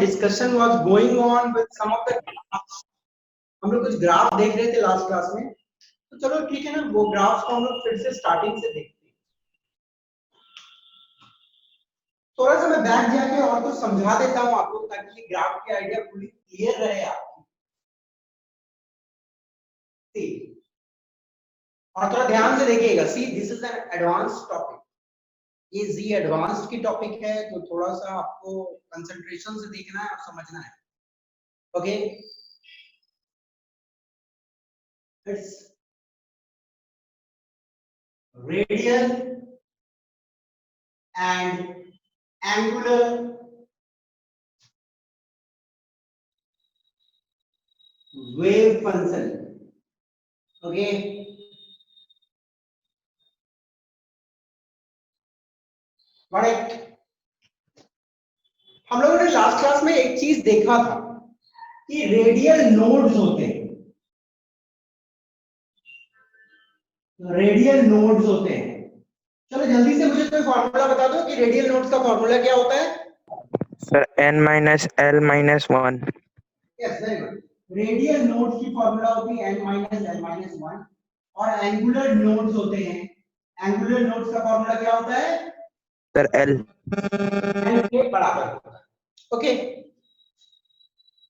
discussion was going on with some of the graphs. हम लोग कुछ ग्राफ देख रहे थे लास्ट क्लास में, तो चलो ठीक है ना, वो ग्राफ्स को हम लोग फिर से स्टार्टिंग से देखते हैं। थोड़ा सा मैं बैक जाके और कुछ समझा देता हूं आपको, ताकि ये ग्राफ की आइडिया पूरी क्लियर रहे आपकी। और थोड़ा ध्यान से देखिएगा। See, this is an advance topic, ये जी एडवांस्ड की टॉपिक है, तो थोड़ा सा आपको कंसंट्रेशन से देखना है और समझना है। Okay, it's radial and angular wave function. Okay, correct. हम लोगों ने लास्ट क्लास में एक चीज देखा था कि रेडियल नोड्स होते हैं, रेडियल नोड्स होते हैं। चलो जल्दी से मुझे कोई फॉर्मूला बता दो कि रेडियल नोड्स का फॉर्मूला क्या होता है। Sir n-l-1। Yes, very good. Radial nodes की फॉर्मूला होती है n-l-1 और एंगुलर नोड्स होते हैं, एंगुलर नोड्स का फॉर्मूला क्या होता है सर l के बराबर होता है। ओके,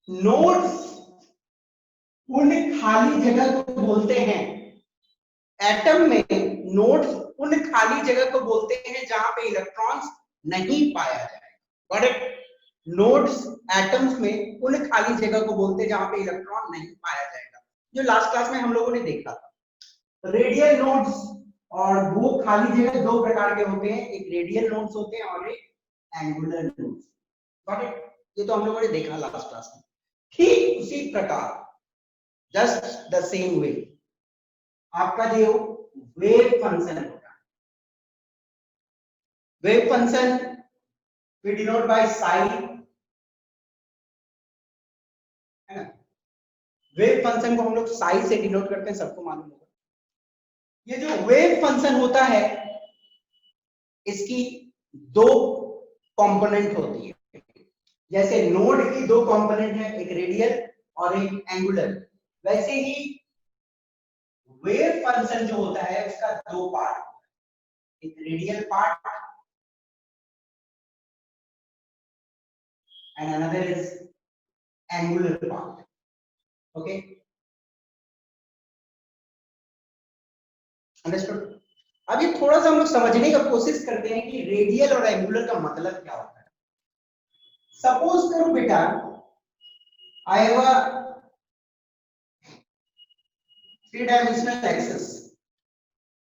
नोड्स उन खाली जगह को बोलते हैं, एटम में नोड्स उन खाली जगह को बोलते हैं जहां पे इलेक्ट्रॉन्स नहीं पाया जाएगा। करेक्ट, नोड्स एटम्स में उन खाली जगह को बोलते हैं जहां पे इलेक्ट्रॉन नहीं पाया जाएगा, जो लास्ट क्लास में हम लोगों ने देखा था। रेडियल नोड्स और वो खाली जगह दो प्रकार के होते हैं, एक रेडियल नोड्स होते हैं और एक एंगुलर नोड्स। करेक्ट, ये तो हम लोगों ने देखा लास्ट क्लास में। ठीक उसी प्रकार, जस्ट द सेम वे, आपका जो वेव फंक्शन होगा, wave function we denote by psi, है ना। वेव फंक्शन को हम लोग साई से डिनोट करते हैं, सबको मालूम होगा। ये जो वेव फंक्शन होता है, इसकी दो कंपोनेंट होती है। जैसे नोड की दो कंपोनेंट है, एक रेडियल और एक एंगुलर, वैसे ही वेव फंक्शन जो होता है उसका दो पार्ट, एक radial part and another is angular part. Okay, understood. अब ये थोड़ा सा हम लोग समझने का कोशिश करते हैं कि रेडियल और एंगुलर का मतलब क्या होता है। सपोज करो बेटा, I have a three dimensional axis,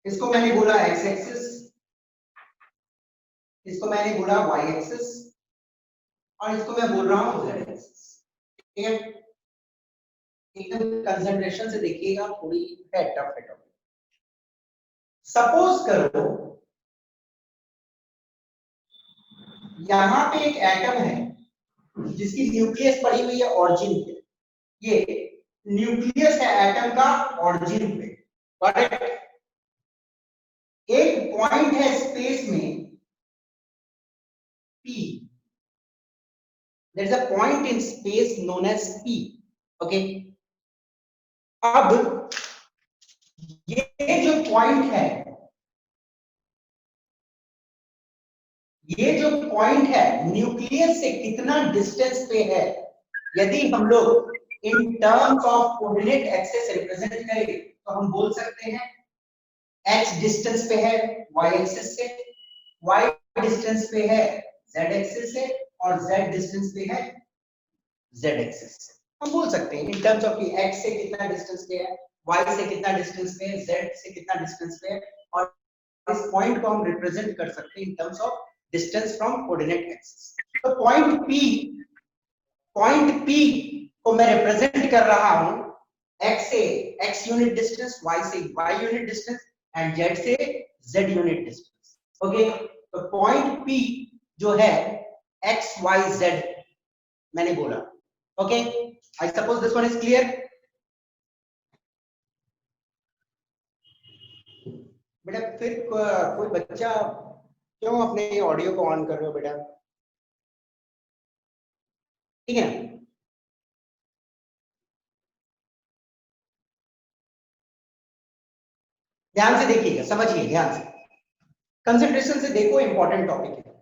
इसको मैंने बोला एक्स एक्सिस, इसको मैंने बोला वाई एक्सिस, और इसको मैं बोल रहा हूं जेड एक्सिस। ठीक है, एकदम कंसंट्रेशन से देखिएगा, थोड़ी है टफ है टॉपिक। सपोज करो यहां पे एक एटम है जिसकी न्यूक्लियस पड़ी हुई है ऑरिजिन पे, ये न्यूक्लियस है एटम का ऑरिजिन पे। करेक्ट, एक पॉइंट है स्पेस में P, there is a point in space known as P. Okay, अब ये जो पॉइंट है, ये जो पॉइंट है न्यूक्लियस से कितना डिस्टेंस पे है, यदि हम लोग इन terms of coordinate axis represent करें तो हम बोल सकते हैं x डिस्टेंस पे है y एक्सिस से, y डिस्टेंस पे है z एक्सिस से, और z डिस्टेंस पे है z एक्सिस से। हम बोल सकते हैं इन टर्म्स ऑफ कि x से कितना डिस्टेंस पे है, y से कितना डिस्टेंस पे है, z से कितना डिस्टेंस पे है, और इस पॉइंट को हम रिप्रेजेंट कर सकते हैं इन terms of distance from coordinate axis. तो पॉइंट P को मैं रिप्रेजेंट कर रहा हूं x से x यूनिट डिस्टेंस, y से y unit distance and z से z यूनिट डिस्टेंस। ओके, तो पॉइंट P जो है x y z मैंने बोला। Okay, I suppose this one is clear. बेटा फिर कोई बच्चा क्यों अपने ऑडियो को ऑन कर रहे हो बेटा? ठीक है ना? ध्यान से देखिएगा, समझिए ध्यान से, कंसंट्रेशन से देखो, इंपॉर्टेंट टॉपिक है।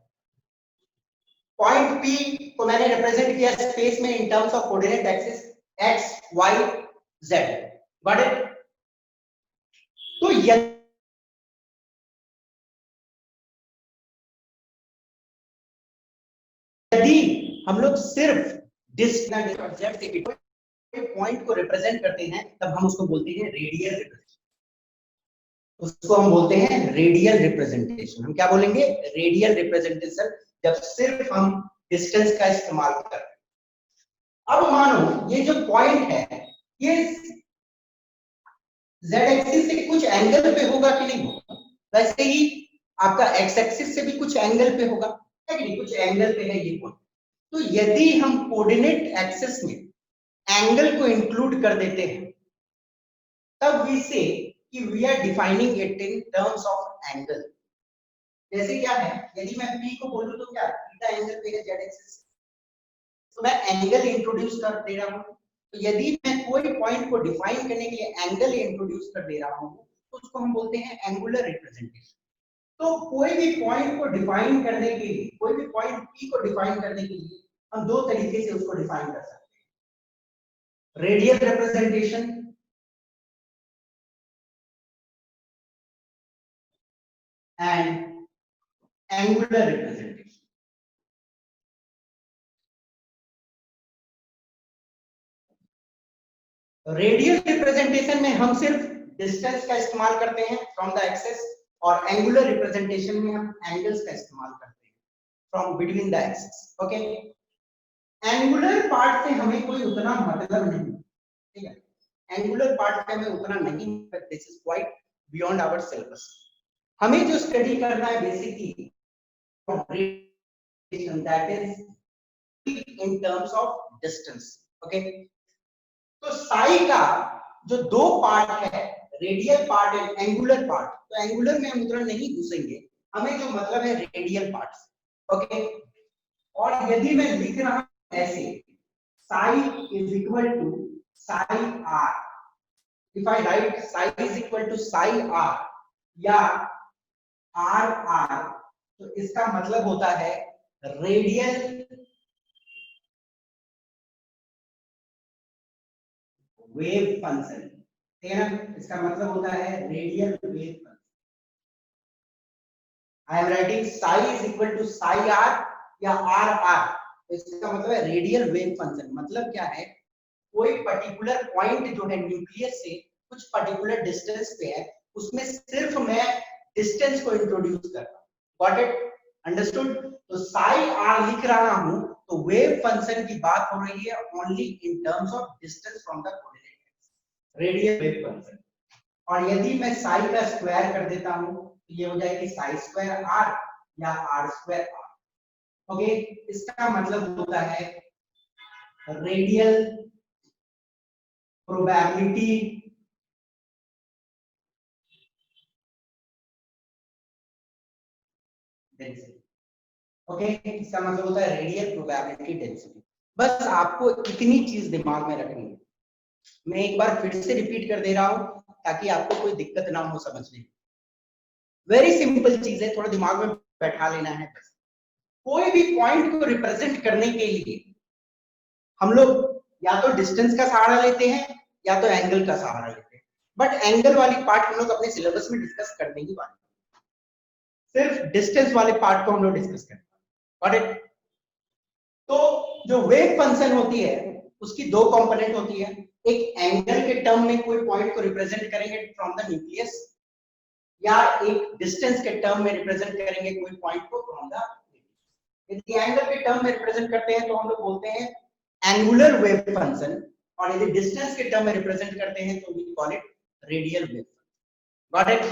पॉइंट पी को मैंने रिप्रेजेंट किया स्पेस में in terms of coordinate axis X Y Z, got it? तो यदि हम लोग सिर्फ पॉइंट को रिप्रेजेंट करते हैं तब हम उसको बोलते हैं रेडियल रिप्रेजेंटेशन। उसको हम बोलते हैं रेडियल रिप्रेजेंटेशन। हम क्या बोलेंगे? रेडियल रिप्रेजेंटेशन, जब सिर्फ हम डिस्टेंस का इस्तेमाल कर रहे हैं। अब मानो ये जो पॉइंट है ये z एक्सिस से कुछ एंगल पे होगा कि नहीं होगा? वैसे ही आपका x एक्सिस से भी कुछ एंगल पे होगा, है कि नहीं? कुछ एंगल पे है ये पॉइंट। तो यदि हम कोऑर्डिनेट एक्सिस में एंगल को इंक्लूड कर देते हैं तब वी से कि we are defining it in terms of angle. जैसे क्या है, यदि मैं p को बोलूं तो क्या थीटा एंगल पे है z एक्सिस, तो मैं एंगल इंट्रोड्यूस कर दे रहा हूं। तो यदि मैं कोई पॉइंट को डिफाइन करने के लिए एंगल इंट्रोड्यूस कर दे रहा हूं तो उसको हम बोलते हैं एंगुलर रिप्रेजेंटेशन। तो कोई भी पॉइंट को डिफाइन करने के लिए, कोई भी पॉइंट p को डिफाइन करने के लिए हम दो तरीके से उसको डिफाइन कर सकते हैं, radial representation and angular representation. Radial representation में हम सिर्फ डिस्टेंस का इस्तेमाल करते हैं फ्रॉम द एक्सिस, और एंगुलर रिप्रेजेंटेशन में हम एंगल्स का इस्तेमाल करते हैं from between the axis. Okay, angular part से हमें कोई उतना मतलब नहीं, ठीक है? एंगुलर पार्ट से हमें उतना नहीं, but this is quite beyond our syllabus. हमें जो स्टडी करना है basically that is in terms of distance. Okay, तो साई का जो दो पार्ट है, radial part and angular part, तो एंगुलर में हम उतना नहीं घुसेंगे, हमें जो मतलब है रेडियल पार्ट से। ओके, और यदि मैं लिख रहा हूं ऐसे, psi is equal to psi r, if I write psi is equal to psi r या आर आर, तो इसका मतलब होता है रेडियल वेव फंक्शन, ठीक है ना? इसका मतलब होता है radial wave function. I am writing psi is equal to psi r या आर आर, तो इसका मतलब है रेडियल वेव फंक्शन। मतलब क्या है, कोई पर्टिकुलर पॉइंट जो है न्यूक्लियस से कुछ पर्टिकुलर डिस्टेंस पे है, उसमें सिर्फ मैं डिस्टेंस को इंट्रोड्यूस कर रहा हूं। Got it? अंडरस्टूड? तो साई आर लिख रहा हूं तो वेव फंक्शन की बात हो रही है only in terms of distance from the coordinate, radial wave function. और यदि मैं साई का स्क्वायर कर देता हूं तो ये हो जाएगी साई स्क्वायर आर या आर स्क्वायर आर। ओके, इसका मतलब होता है रेडियल प्रोबेबिलिटी डेंसिटी। ओके, इसका मतलब होता है रेडियल प्रोबेबिलिटी डेंसिटी। बस आपको इतनी चीज दिमाग में रखनी है। मैं एक बार फिर से रिपीट कर दे रहा हूं ताकि आपको कोई दिक्कत ना हो समझने में। वेरी सिंपल चीज है, थोड़ा दिमाग में बैठा लेना है बस। कोई भी पॉइंट को रिप्रेजेंट करने के लिए हम लोग या तो डिस्टेंस का सहारा लेते हैं या तो एंगल का सहारा लेते हैं, बट एंगल वाली पार्ट हम लोग अपने सिलेबस में डिस्कस करने ही वाले, सिर्फ डिस्टेंस वाले पार्ट को हम लोग डिस्कस करेंगे। तो जो वेव फंक्शन होती है उसकी दो कंपोनेंट होती है, एक एंगल के टर्म में कोई पॉइंट को रिप्रेजेंट करेंगे फ्रॉम द न्यूक्लियस, या एक डिस्टेंस के टर्म में रिप्रेजेंट करेंगे कोई पॉइंट को फ्रॉम द। यदि एंगल के टर्म में रिप्रेजेंट करते हैं तो हम लोग बोलते हैं एंगुलर वेव फंक्शन, और यदि डिस्टेंस के टर्म में रिप्रेजेंट करते हैं तो we call it radial wave. Got it?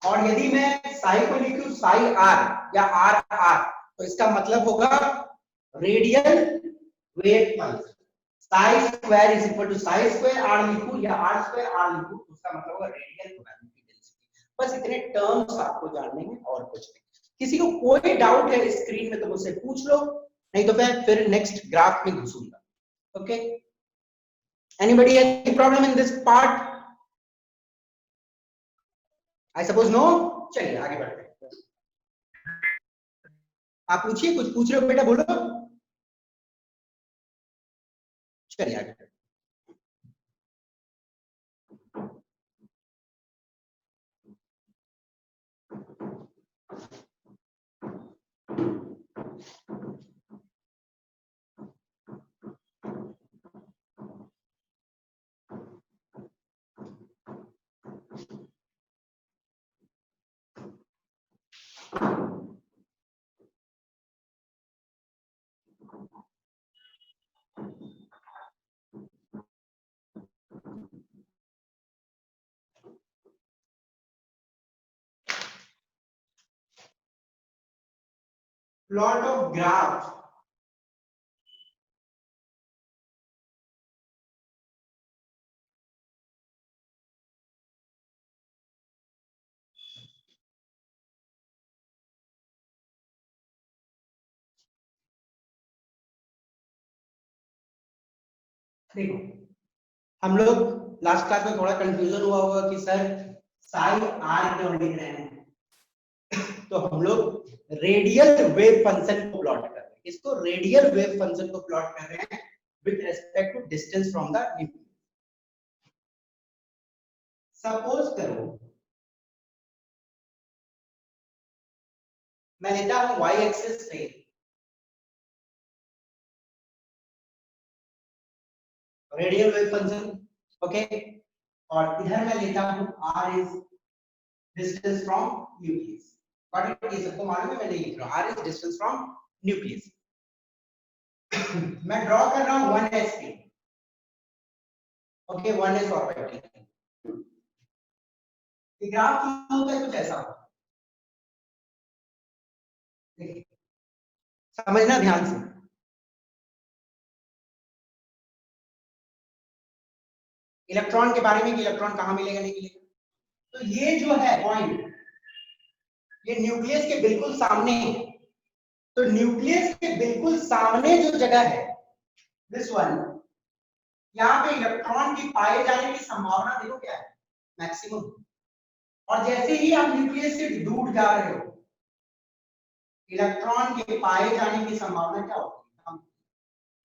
और यदि मैं साई को लिखूं साई आर या आर आर, तो इसका मतलब होगा radial wave function. Psi square is equal to psi square r लिखूं या आर स्क्वायर आर लिखूं, तो उसका मतलब होगा रेडियल प्रोबेबिलिटी डेंसिटी। बस इतने टर्म्स आपको जानने हैं और कुछ नहीं। किसी को कोई डाउट है स्क्रीन में तो मुझसे पूछ लो, नहीं तो फिर नेक्स्ट ग्राफ में घुसूंगा. Okay, anybody any problem in this part? I suppose no. चलिए आगे बढ़ते हैं. आप पूछिए, कुछ पूछ रहे हो बेटा, बोलो. चलिए आगे. Plot of graph. देखो, हम लोग लास्ट क्लास में थोड़ा कंफ्यूजन हुआ होगा कि सर साई आर क्यों लिख रहे हैं. तो हम लोग रेडियल वेव फंक्शन को प्लॉट कर रहे हैं. इसको रेडियल वेव फंक्शन को प्लॉट कर रहे हैं with respect to distance from the nucleus. Suppose करो मैं लेता हूं y एक्सिस पे रेडियल वेव फंक्शन. ओके, और इधर मैं लेता हूं r is distance from nucleus. Got it? ये सबको मालूम है, मैं नहीं लिख रहा हूं. r is distance from nucleus. मैं ड्रॉ कर रहा हूं 1s पे. Okay, 1s orbital. ये ग्राफ होता है कुछ ऐसा. देखिए, समझना ध्यान से. इलेक्ट्रॉन के बारे में कि इलेक्ट्रॉन कहां मिलेगा नहीं मिलेगा. तो ये जो है पॉइंट, ये न्यूक्लियस के बिल्कुल सामने है. तो न्यूक्लियस के बिल्कुल सामने जो जगह है दिस वन, यहाँ पे इलेक्ट्रॉन की पाए जाने की संभावना देखो क्या है, मैक्सिमम. और जैसे ही आप न्यूक्लियस से दूर जा रहे हो, इलेक्ट्रॉन के पाए जाने की संभावना क्या होती है, कम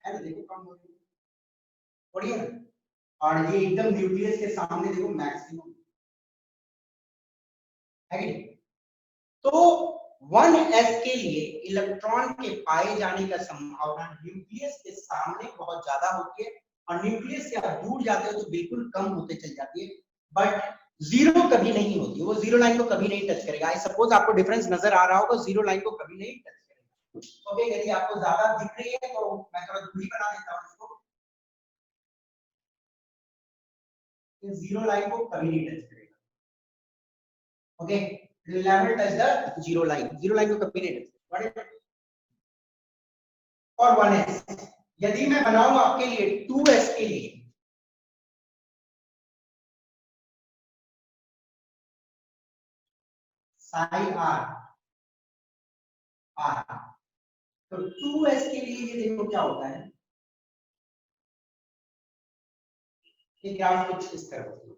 है ना. देखो कम हो रही है, बढ़िया ना. और ये एकदम न्यूक्लियस के सामने देखो मैक्सिमम है कि. तो 1s के लिए इलेक्ट्रॉन के पाए जाने का संभावना न्यूक्लियस के सामने बहुत ज्यादा होती है, और न्यूक्लियस से आप दूर जाते हो तो बिल्कुल कम होते चल जाती है. बट जीरो कभी नहीं होती, वो जीरो लाइन को कभी नहीं टच करेगा. आई सपोज आपको डिफरेंस नजर आ रहा होगा, जीरो लाइन को कभी नहीं टच करेगा. ओके, यदि आपको ज्यादा दिख रही है तो मैं थोड़ा दूरी बना देता हूं इसको. जीरो लाइन को कभी नहीं टच करेगा. Okay, will never touch the zero line. Zero line को कभी नहीं टच करेगा. और 1s यदि मैं बनाऊं आपके लिए 2s के लिए, साई आर आर, तो 2s के लिए ये देखो क्या होता है. ये ग्राफ कुछ इस तरह होता है.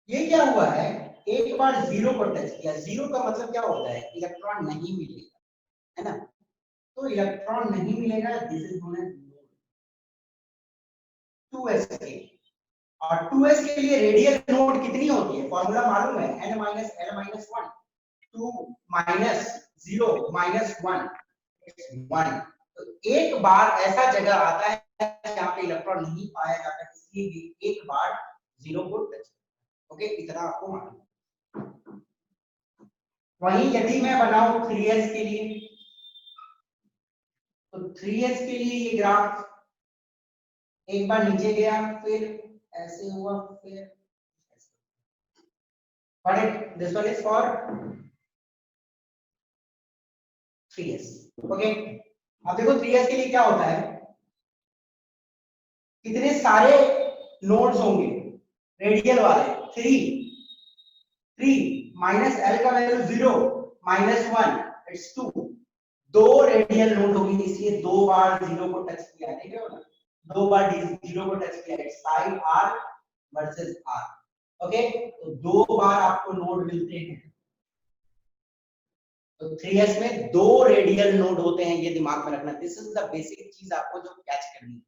ये क्या हुआ है, एक बार जीरो को टच किया. जीरो का मतलब क्या होता है, इलेक्ट्रॉन नहीं मिलेगा, है ना. तो इलेक्ट्रॉन नहीं मिलेगा, this is known as 2s के लिए. और 2s के लिए रेडियल नोड कितनी होती है, फॉर्मूला मालूम है, n minus l minus 1. 2 minus 0 minus 1 1. तो एक बार ऐसा जगह आता है जहां पे इलेक्ट्रॉन नहीं पाया जाता, इसलिए एक बार जीरो को टच. ओके, इतना आपको मालूम. वहीं यदि मैं बनाऊं 3s के लिए, तो 3s के लिए ये ग्राफ एक बार नीचे गया, फिर ऐसे हुआ, फिर but this one is for 3s. Okay, अब देखो 3s के लिए क्या होता है, कितने सारे नोड्स होंगे रेडियल वाले. 3 माइनस l का वैल्यू 0 माइनस 1 इट्स 2. दो रेडियल नोड होगी, इसलिए 2 बार 0 को टच किया, देख रहे हो ना, 2 बार 0 को टच किया, side r versus r। Okay, तो 2 बार आपको नोड मिलते हैं, तो 3s में 2 रेडियल नोड होते हैं, ये दिमाग में रखना। दिस इज द बेसिक चीज आपको जो कैच करनी है।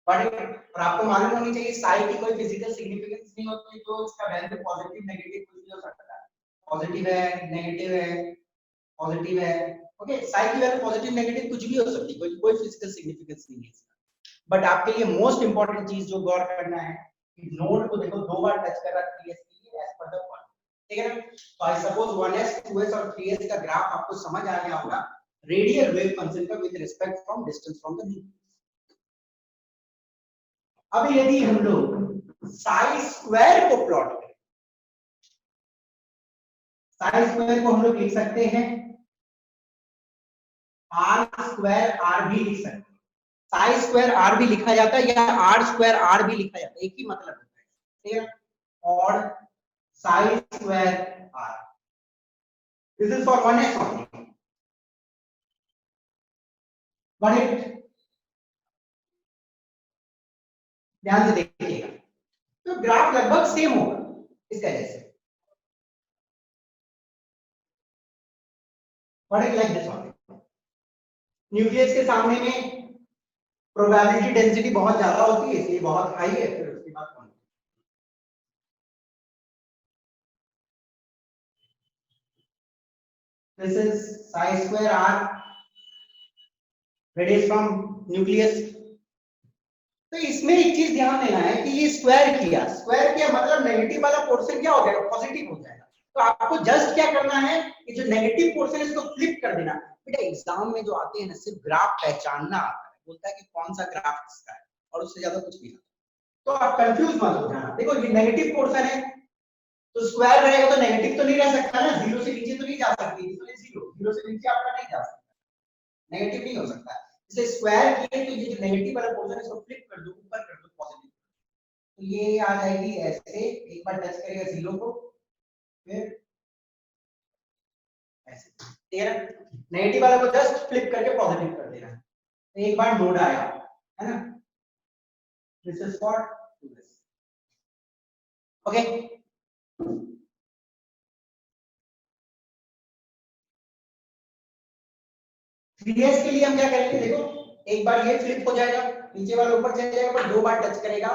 और आपको मालूम होनी चाहिए साई की कोई फिजिकल सिग्निफिकेंस नहीं होती, तो इसका वैल्यू पॉजिटिव नेगेटिव कुछ भी हो सकता है, पॉजिटिव है नेगेटिव है पॉजिटिव है। ओके, साई की वैल्यू पॉजिटिव नेगेटिव कुछ भी हो सकती है, कोई फिजिकल सिग्निफिकेंस नहीं है इसका। बट आपके लिए मोस्ट इंपॉर्टेंट चीज जो गौर करना है कि नोड को देखो 2 बार टच कर रहा है 3s के लिए एज पर द पॉइंट, ठीक है ना। तो आई सपोज 1s 2s और 3s का ग्राफ आपको समझ आ गया होगा रेडियल वेव फंक्शन का with respect from distance from the nucleus. अब यदि हम लोग साई स्क्वायर को प्लॉट करें, साई स्क्वायर को हम लोग लिख सकते हैं आर स्क्वायर आर भी लिख सकते हैं, साई स्क्वायर आर भी लिखा जाता है या आर स्क्वायर आर भी लिखा जाता है, एक ही मतलब होता है, ठीक है। और psi square r, this is for 1s only, but it ध्यान से देखिएगा तो ग्राफ लगभग सेम होगा इसका जैसे, but it like this only। Nucleus के सामने में प्रोबेबिलिटी डेंसिटी बहुत ज्यादा होती है, इसलिए बहुत हाई है, फिर उसके बाद कौन, this is psi square r radius from nucleus. तो इसमें एक चीज ध्यान देना है कि ये स्क्वायर किया मतलब नेगेटिव वाला पोर्शन क्या हो जाएगा, पॉजिटिव हो जाएगा। तो आपको जस्ट क्या करना है कि जो नेगेटिव पोर्शन है इसको फ्लिप कर देना। बेटा एग्जाम में जो आते हैं ना सिर्फ ग्राफ पहचानना आता है, बोलता है कि कौन सा ग्राफ किसका है और उससे ज्यादा कुछ नहीं आता। तो आप कंफ्यूज मत हो जाना। देखो ये नेगेटिव पोर्शन है तो स्क्वायर रहेगा तो नेगेटिव तो नहीं रह सकता ना, जीरो से नीचे तो नहीं जा सकती, इसलिए जीरो से नीचे आपका नहीं जा सकता, नेगेटिव नहीं हो सकता। इसे स्क्वायर किए तो ये जो नेगेटिव वाला पोर्शन है इसको फ्लिप कर दो, ऊपर कर दो पॉजिटिव, तो ये आ जाएगी ऐसे, एक बार टच करेगा 0 को फिर ऐसे, ठीक है ना। नेगेटिव वाला को जस्ट फ्लिप करके पॉजिटिव कर देना, तो एक बार नोड आया है ना, this is for this. Okay, 3s के लिए हम क्या करेंगे, देखो एक बार ये फ्लिप हो जाएगा, नीचे वाला ऊपर चले जाएगा, पर 2 बार टच करेगा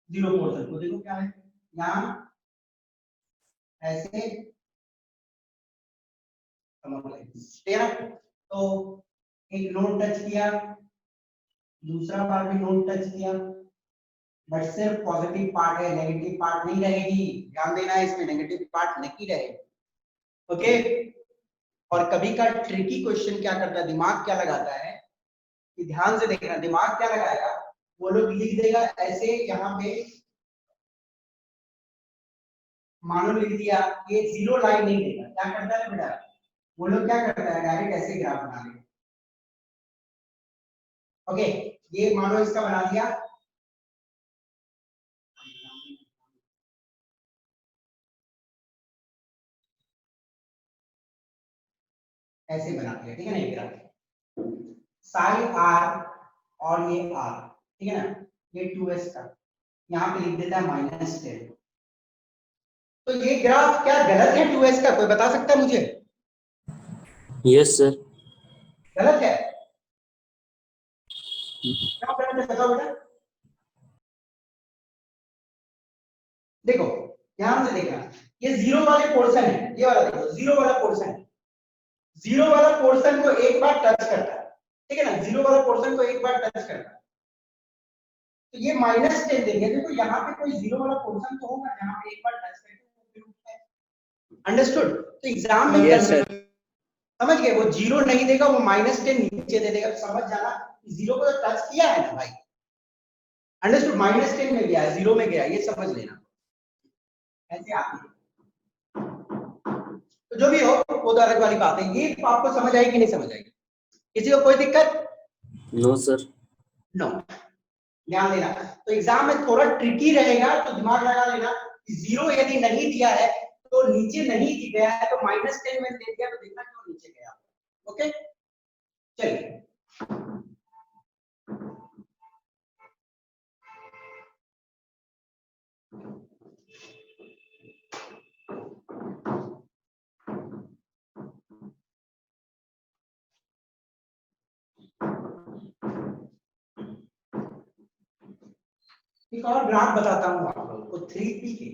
0 पोर्शन को, देखो क्या है यहां ऐसे, ठीक है। तो एक नोड टच किया, दूसरा बार भी नोड टच किया, बट सिर्फ पॉजिटिव पार्ट है, नेगेटिव पार्ट नहीं रहेगी, ध्यान देना है इसमें नेगेटिव पार्ट नहीं रहेगी। ओके, और कभी का ट्रिकी क्वेश्चन क्या करता है, दिमाग क्या लगाता है कि ध्यान से देखना, दिमाग क्या लगाएगा, वो लोग लिख देगा ऐसे, यहाँ पे मानो लिख दिया, ये 0 लाइन नहीं देगा, क्या करता है बेटा, वो लोग क्या करता है डायरेक्ट ऐसे ग्राफ बना लेगा। ओके, ये मानो इसका बना दिया, ऐसे बना दिया, ठीक है ना, ये ग्राफ साई आर और ये आर, ठीक है ना, ये 2s का यहाँ पे लिख देता है -10। तो ये ग्राफ क्या गलत है 2s का, कोई बता सकता है मुझे? Yes sir. गलत है, क्या गलत है बताओ बेटा। देखो ध्यान से देखना, ये 0 वाले पोर्शन है, ये वाला देखो 0 वाला पोर्शन है, 0 वाला पोर्शन को एक बार टच करता है, ठीक है ना, 0 वाला पोर्शन को एक बार टच करता है, तो ये -10 देंगे। देखो यहाँ पे कोई 0 वाला पोर्शन तो होगा जहाँ पे एक बार टच करके, अंडरस्टूड। तो एग्जाम में Yes, sir. समझ गए, वो 0 नहीं देगा, वो -10 नीचे दे देगा, समझ जाना 0 को टच किया है ना भाई, अंडरस्टूड, -10 में गया, 0 में गया, ये समझ लेना ऐसे आती है। तो जो भी हो वो तो अलग वाली बात है, ये आपको समझ आई कि नहीं समझ आई, किसी को कोई दिक्कत? No sir. नो, ध्यान देना। तो एग्जाम में थोड़ा ट्रिकी रहेगा, तो दिमाग लगा लेना, 0 यदि नहीं दिया है तो नीचे नहीं गया है, तो -10 में दे दिया तो देखना क्यों नीचे गया। ओके, चलिए एक और ग्राफ बताता हूं आप लोगों को 3p के।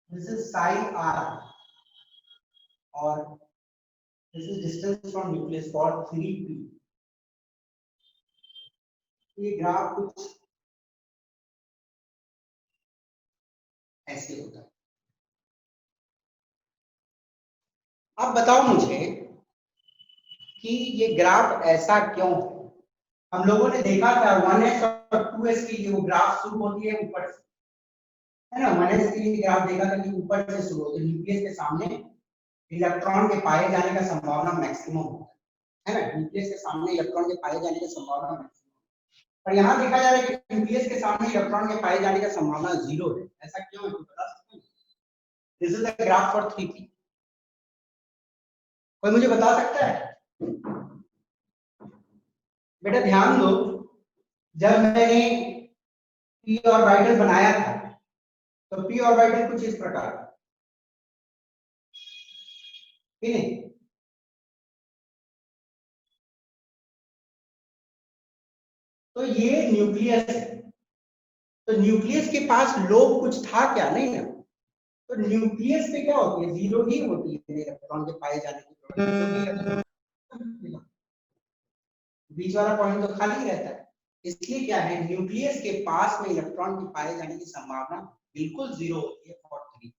दिस इज साई r और this is distance from nucleus for 3p। ये ग्राफ कुछ ऐसे होता है। अब बताओ मुझे कि ये ग्राफ ऐसा क्यों है। हम लोगों ने देखा था 1s और 2s के लिए वो ग्राफ शुरू होती है ऊपर से, है ना। 1s के लिए ग्राफ देखा था कि ऊपर से शुरू होती है, न्यूक्लियस के सामने इलेक्ट्रॉन के पाए जाने का संभावना मैक्सिमम होता है ना। न्यूक्लियस के सामने इलेक्ट्रॉन के पाए जाने की संभावना मैक्सिमम। पर यहाँ देखा जा रहा है कि न्यूक्लियस के सामने इलेक्ट्रॉन के पाए जाने का संभावना 0 है। ऐसा क्यों है, बता सकते हैं? This is the graph for 3p। कोई मुझे बता सकता है? बेटा ध्यान दो, जब मैंने p ऑर्बिटल बनाया था तो p ऑर्बिटल कुछ इस प्रकार था, ठीक है। तो ये न्यूक्लियस है, तो न्यूक्लियस के पास लोब कुछ था क्या? नहीं ना। तो न्यूक्लियस पे क्या होती है? 0 ही होती है इलेक्ट्रॉन के पाए जाने की प्रोबेबिलिटी। बीच वाला पॉइंट तो खाली ही रहता है। इसलिए क्या है, न्यूक्लियस के पास में इलेक्ट्रॉन के पाए जाने की संभावना बिल्कुल 0 होती है फॉर 3।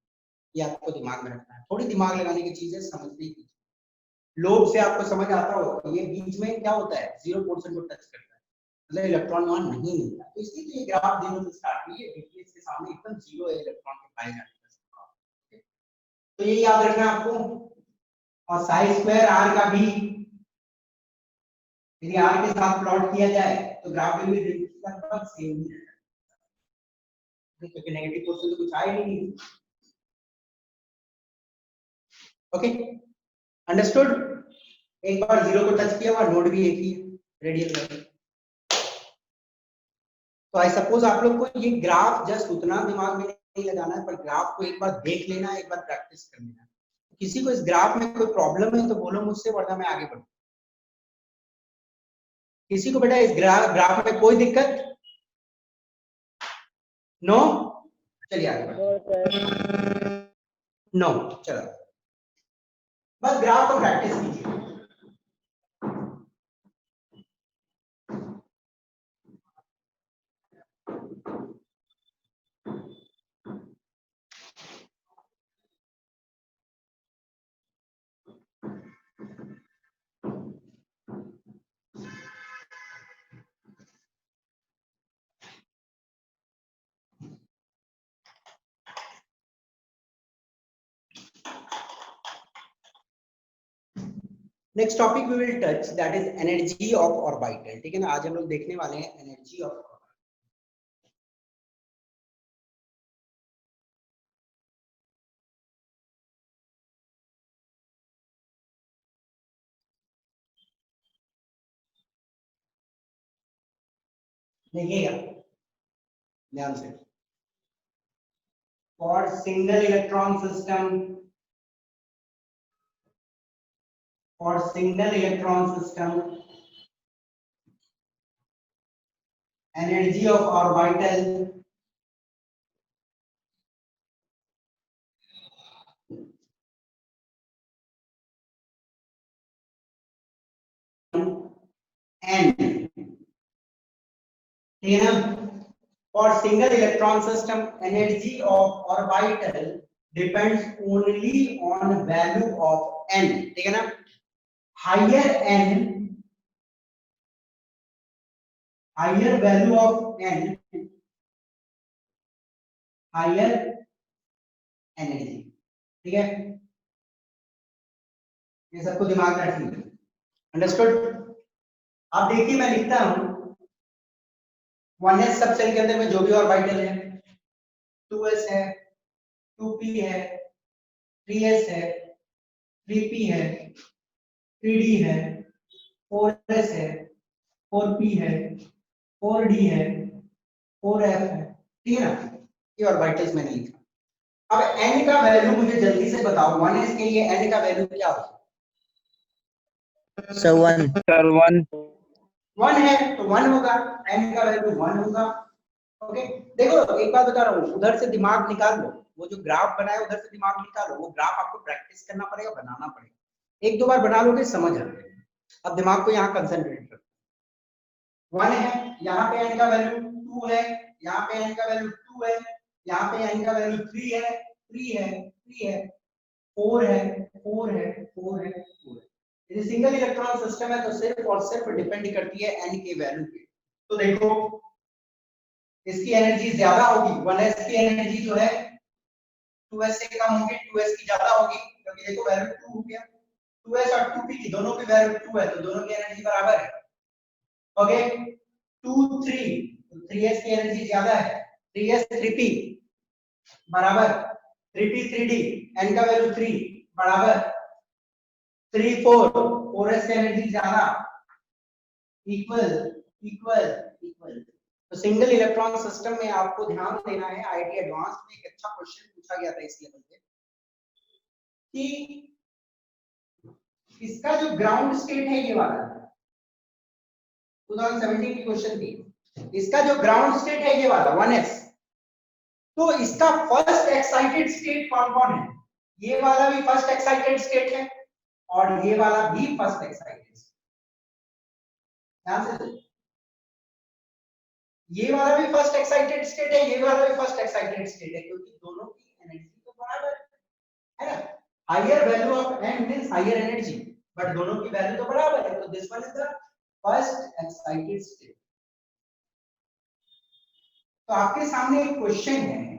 ये आपको दिमाग में रखना है, थोड़ी दिमाग लगाने की चीज है, समझने की। लोब से आपको समझ आता होगा, ये बीच में क्या होता है, 0 पोर्शन को टच करता है, मतलब इलेक्ट्रॉन वहां नहीं मिलता। तो इसलिए तो ये ग्राफ 0 से स्टार्ट हुई है, न्यूक्लियस के सामने एकदम 0 है इलेक्ट्रॉन के पाए जाने का संभावना। तो ये याद रखना है आपको। और साई स्क्वायर r का भी यदि r के साथ प्लॉट किया जाए तो ग्राफ में भी लगभग सेम ही रहेगा, क्योंकि नेगेटिव पोर्शन तो कुछ आया ही नहीं। Okay, understood. एक बार 0 को टच किया हुआ, नोड भी एक ही है, रेडियल है। तो आई सपोज आप लोग को ये ग्राफ जस्ट उतना दिमाग में नहीं लगाना है, पर ग्राफ को एक बार देख लेना है, एक बार प्रैक्टिस कर लेना है। किसी को इस ग्राफ में कोई प्रॉब्लम है तो बोलो मुझसे, वरना मैं आगे बढ़ूं। किसी को बेटा इस ग्राफ में कोई दिक्कत? नो? चलिए आगे बढ़ते। नो, चलो बस ग्राफ को प्रैक्टिस कीजिए। Next topic we will touch, that is energy of orbital. ठीक है ना, आज हम लोग देखने वाले हैं एनर्जी ऑफ ऑर्बिटल। देखिएगा ध्यान से, for single electron system, for single electron system energy of orbital n, ठीक है ना। For single electron system, energy of orbital depends only on value of n, ठीक है ना। higher n, higher value of n, higher energy, ठीक है। ये सबको दिमाग में रखिए, अंडरस्टूड। अब देखिए मैं लिखता हूं 1s सब सेल के अंदर में जो भी ऑर्बिटल है, 2s है, 2p है, 3s है, 3p है, 3d है, 4s है, 4p है, 4d है, 4f है, ठीक है ना? ये ऑर्बिटल्स मैंने लिखा। अब n का वैल्यू मुझे जल्दी से बताओ, 1s के लिए n का वैल्यू क्या होगा? Sir, 1. Sir, 1. 1 है तो 1 होगा, n का वैल्यू 1 होगा। ओके, देखो एक बात बता रहा हूँ, उधर से दिमाग निकाल लो, वो जो ग्राफ बनाया उधर से दिमाग निकालो, वो ग्राफ आपको प्रैक्टिस करना पड़ेगा, बनाना पड़ेगा, एक दो बार बना लोगे समझ आ जाएगा। अब दिमाग को यहाँ कंसंट्रेट करो। 1 है, यहाँ पे n का वैल्यू 2 है, यहाँ पे n का वैल्यू 2 है, यहाँ पे n का वैल्यू 3 है, 3 है, 3 है, 4 है, 4 है, 4 है, 4 है। यदि सिंगल इलेक्ट्रॉन सिस्टम है तो सिर्फ और सिर्फ डिपेंड करती है n के वैल्यू पे। तो देखो इसकी एनर्जी ज्यादा होगी, 1s की एनर्जी जो है 2s से कम होगी, 2s की ज्यादा होगी, क्योंकि देखो वैल्यू 2 हो गया, 2s और 2p की दोनों की वैल्यू 2 है तो दोनों की एनर्जी बराबर है। ओके, 2 3 तो 3s की एनर्जी ज्यादा है, 3s 3p बराबर, 3p 3d, n का वैल्यू 3 बराबर, 3 4 4s की एनर्जी ज्यादा, इक्वल इक्वल इक्वल। तो सिंगल इलेक्ट्रॉन सिस्टम में आपको ध्यान देना है, आईआईटी एडवांस में एक अच्छा क्वेश्चन पूछा गया था इस लेवल पे कि इसका जो ग्राउंड स्टेट है ये वाला 2017 की क्वेश्चन थी, इसका जो ग्राउंड स्टेट है ये वाला 1s, तो इसका फर्स्ट एक्साइटेड स्टेट कौन कौन है? ये वाला भी फर्स्ट एक्साइटेड स्टेट है और ये वाला भी फर्स्ट एक्साइटेड स्टेट, ध्यान से, ये वाला भी फर्स्ट एक्साइटेड स्टेट है, ये वाला भी फर्स्ट एक्साइटेड स्टेट है, क्योंकि दोनों की एनर्जी तो बराबर है ना। Higher value of n means higher energy, but दोनों की वैल्यू तो बराबर है, तो this one is the first excited state. तो आपके सामने एक क्वेश्चन है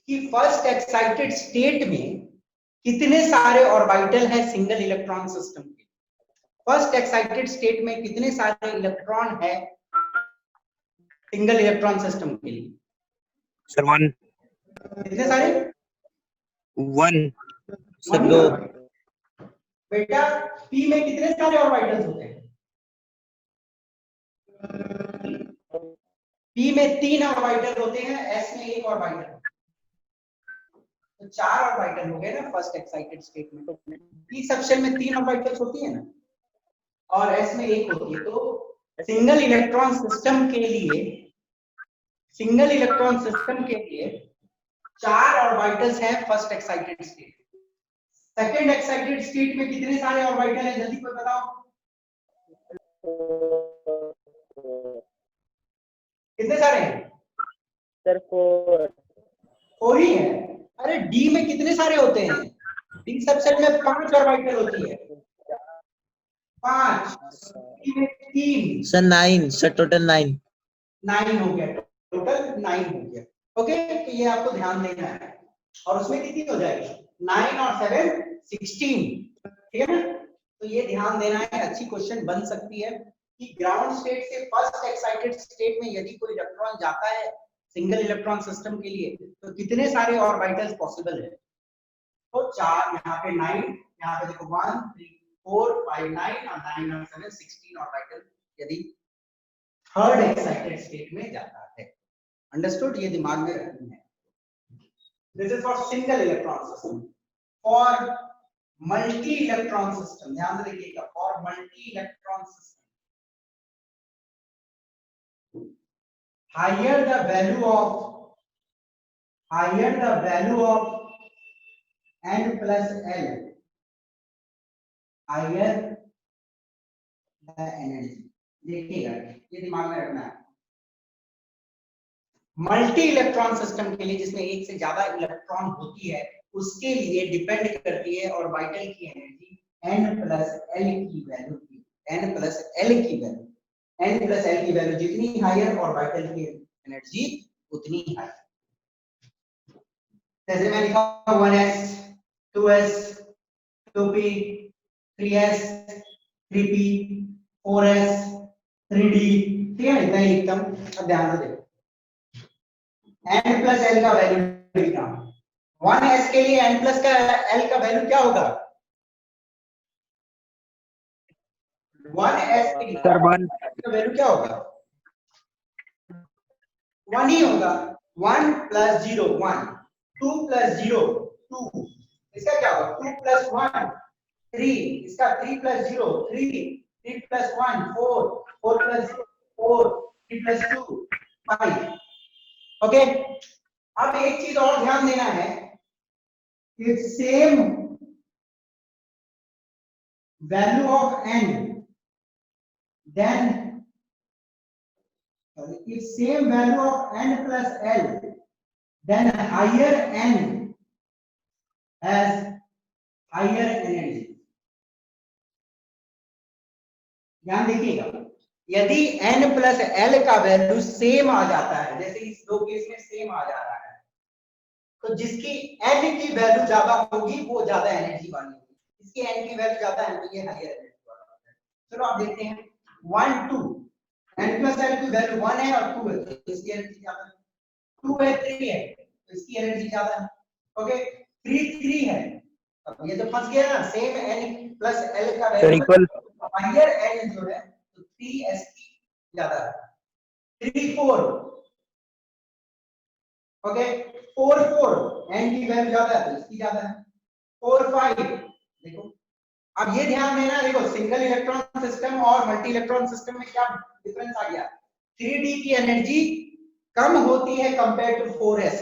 कि फर्स्ट एक्साइटेड स्टेट में कितने सारे ऑर्बिटल है सिंगल इलेक्ट्रॉन सिस्टम के? फर्स्ट एक्साइटेड स्टेट में कितने सारे इलेक्ट्रॉन है सिंगल इलेक्ट्रॉन सिस्टम के लिए? Sir, 1. कितने सारे? 1. Sir, 2. बेटा p में कितने सारे ऑर्बिटल्स होते हैं? p में 3 ऑर्बिटल होते हैं, s में 1 ऑर्बिटल, तो 4 ऑर्बिटल हो गए ना फर्स्ट एक्साइटेड स्टेट में। p सबशेल में 3 ऑर्बिटल्स होती है ना और s में 1 होती है, तो सिंगल इलेक्ट्रॉन सिस्टम के लिए, सिंगल इलेक्ट्रॉन सिस्टम के लिए 4 ऑर्बिटल्स हैं first excited state. Second excited state में कितने सारे ऑर्बिटल हैं जल्दी कोई बताओ? कितने सारे हैं? Sir, 4. 4 ही है। अरे डी में कितने सारे होते हैं? डी सबसेट में 5 ऑर्बिटल होती है, 5, डी में 3, Sir, 9. Sir, total 9. 9 हो गया, टोटल 9 हो गया। ओके, तो ये आपको ध्यान देना है, और उसमें कितनी हो जाएगी? 9 और 7 16, ठीक है ना? तो ये ध्यान देना है, अच्छी क्वेश्चन बन सकती है कि ग्राउंड स्टेट से फर्स्ट एक्साइटेड स्टेट में यदि कोई इलेक्ट्रॉन जाता है सिंगल इलेक्ट्रॉन सिस्टम के लिए तो कितने सारे ऑर्बिटल्स पॉसिबल है? तो 4, यहाँ पे 9, यहाँ पे देखो 1 3 4 5 9 और 9 और 7 16 ऑर्बिटल यदि थर्ड एक्साइटेड स्टेट में जाता है। अंडरस्टूड? ये दिमाग में रखनी है। This is for single electron system. For multi electron system ध्यान से देखिएगा, for multi electron system higher the value of n plus l, higher the energy। देखिएगा, ये दिमाग में रखना है। मल्टी इलेक्ट्रॉन सिस्टम के लिए जिसमें एक से ज्यादा इलेक्ट्रॉन होती है उसके लिए डिपेंड करती है ऑर्बिटल की एनर्जी n प्लस l की वैल्यू की, n प्लस l की वैल्यू, n प्लस l की वैल्यू जितनी हायर ऑर्बिटल की एनर्जी उतनी हाई। जैसे मैं लिखा 1s 2s 2p 3s 3p 4s 3d, ठीक है, इतना ही लिखता हूं। अब ध्यान से देखो, n प्लस l का वैल्यू लिखा 1s के लिए, n प्लस का l का वैल्यू क्या होगा? 1s3 सर 1 का वैल्यू क्या होगा? 1 ही होगा। 1 + 0 1, 2 + 0 2, इसका क्या होगा? 2 + 1 3, इसका 3 + 0 3, 3 + 1 4, 4 + 0 4, 3 + 2 5। ओके, अब एक चीज और ध्यान देना है कि same value of n, then if same value of n plus l, then higher n has higher energy। ध्यान देखिएगा, यदि n plus l का वैल्यू सेम आ जाता है, जैसे इस दो केस में सेम आ जा रहा है, तो जिसकी n की वैल्यू ज्यादा होगी वो ज्यादा एनर्जी वाली होगी, इसकी n की वैल्यू ज्यादा है तो ये हायर एनर्जी वाला होता है। चलो आप देखते हैं 1 2, n plus l की वैल्यू 1 है और 2 है तो इसकी एनर्जी ज्यादा है, 2 है 3 है तो इसकी एनर्जी ज्यादा है। ओके, 3 3 है, अब ये तो फंस गया ना, सेम n plus l का सर वैल्यू इक्वल हायर n जो है तो 3s की ज्यादा है। 3 4, ओके 4 4, n की वैल्यू ज्यादा है तो इसकी ज्यादा है। 4 5, देखो अब ये ध्यान देना, देखो सिंगल इलेक्ट्रॉन सिस्टम और मल्टी इलेक्ट्रॉन सिस्टम में क्या डिफरेंस आ गया? 3d की एनर्जी कम होती है compare to 4s,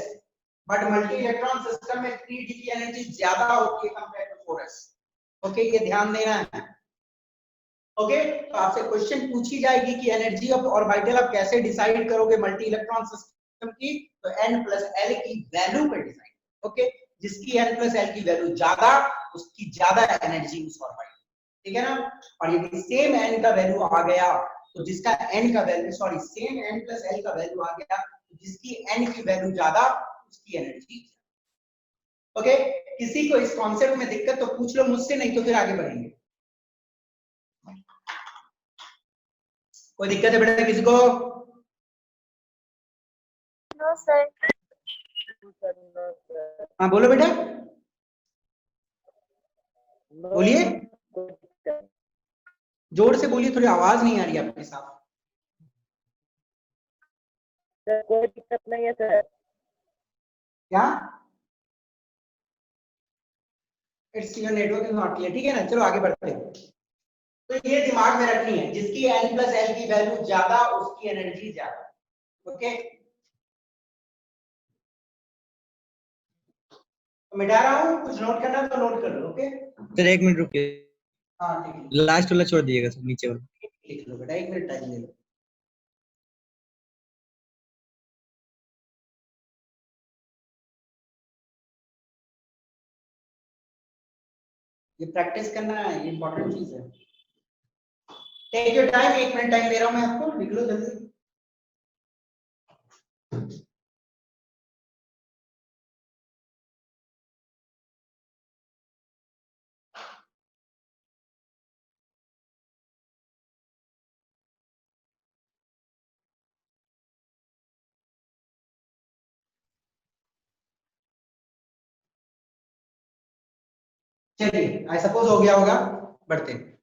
but multi electron system में 3d की एनर्जी ज्यादा होती है कंपेयर टू 4s। ओके, ये ध्यान देना है। ओके, तो आपसे क्वेश्चन पूछी जाएगी कि एनर्जी ऑफ ऑर्बिटल आप कैसे डिसाइड करोगे मल्टी इलेक्ट्रॉन सिस्टम की, तो n plus l की वैल्यू पर डिसाइड। ओके, जिसकी n plus l की वैल्यू ज्यादा उसकी ज्यादा एनर्जी उस ऑर्बिटल, ठीक है ना। और यदि सेम n का वैल्यू आ गया तो जिसका n का value sorry same n plus l का वैल्यू आ गया तो जिसकी n की वैल्यू ज्यादा उसकी एनर्जी। ओके, किसी को इस कॉन्सेप्ट में दिक्कत तो पूछ लो मुझसे, नहीं तो फिर आगे बढ़ेंगे। कोई दिक्कत है बेटा किसी को? No sir. हाँ बोलो बेटा, बोलिए, जोर से बोलिए, थोड़ी आवाज नहीं आ रही है आपके साथ। सर कोई दिक्कत नहीं है सर। क्या? It's your network is not clear, ठीक है ना। चलो आगे बढ़ते हैं। तो ये दिमाग में रखनी है, जिसकी n plus l की वैल्यू ज्यादा उसकी एनर्जी ज्यादा। ओके, तो मिटा रहा हूँ, कुछ नोट करना तो नोट कर लो। ओके सर 1 मिनट रुकिए, हाँ ठीक है, लास्ट वाला छोड़ दीजिएगा सर, नीचे वाला। लिख लो बेटा, 1 मिनट टाइम ले लो। ये प्रैक्टिस करना है, ये इंपॉर्टेंट चीज है। Take your time, 1 minute time दे रहा हूं मैं आपको, लिख लो जल्दी। चलिए, आई सपोज हो गया होगा, बढ़ते हैं।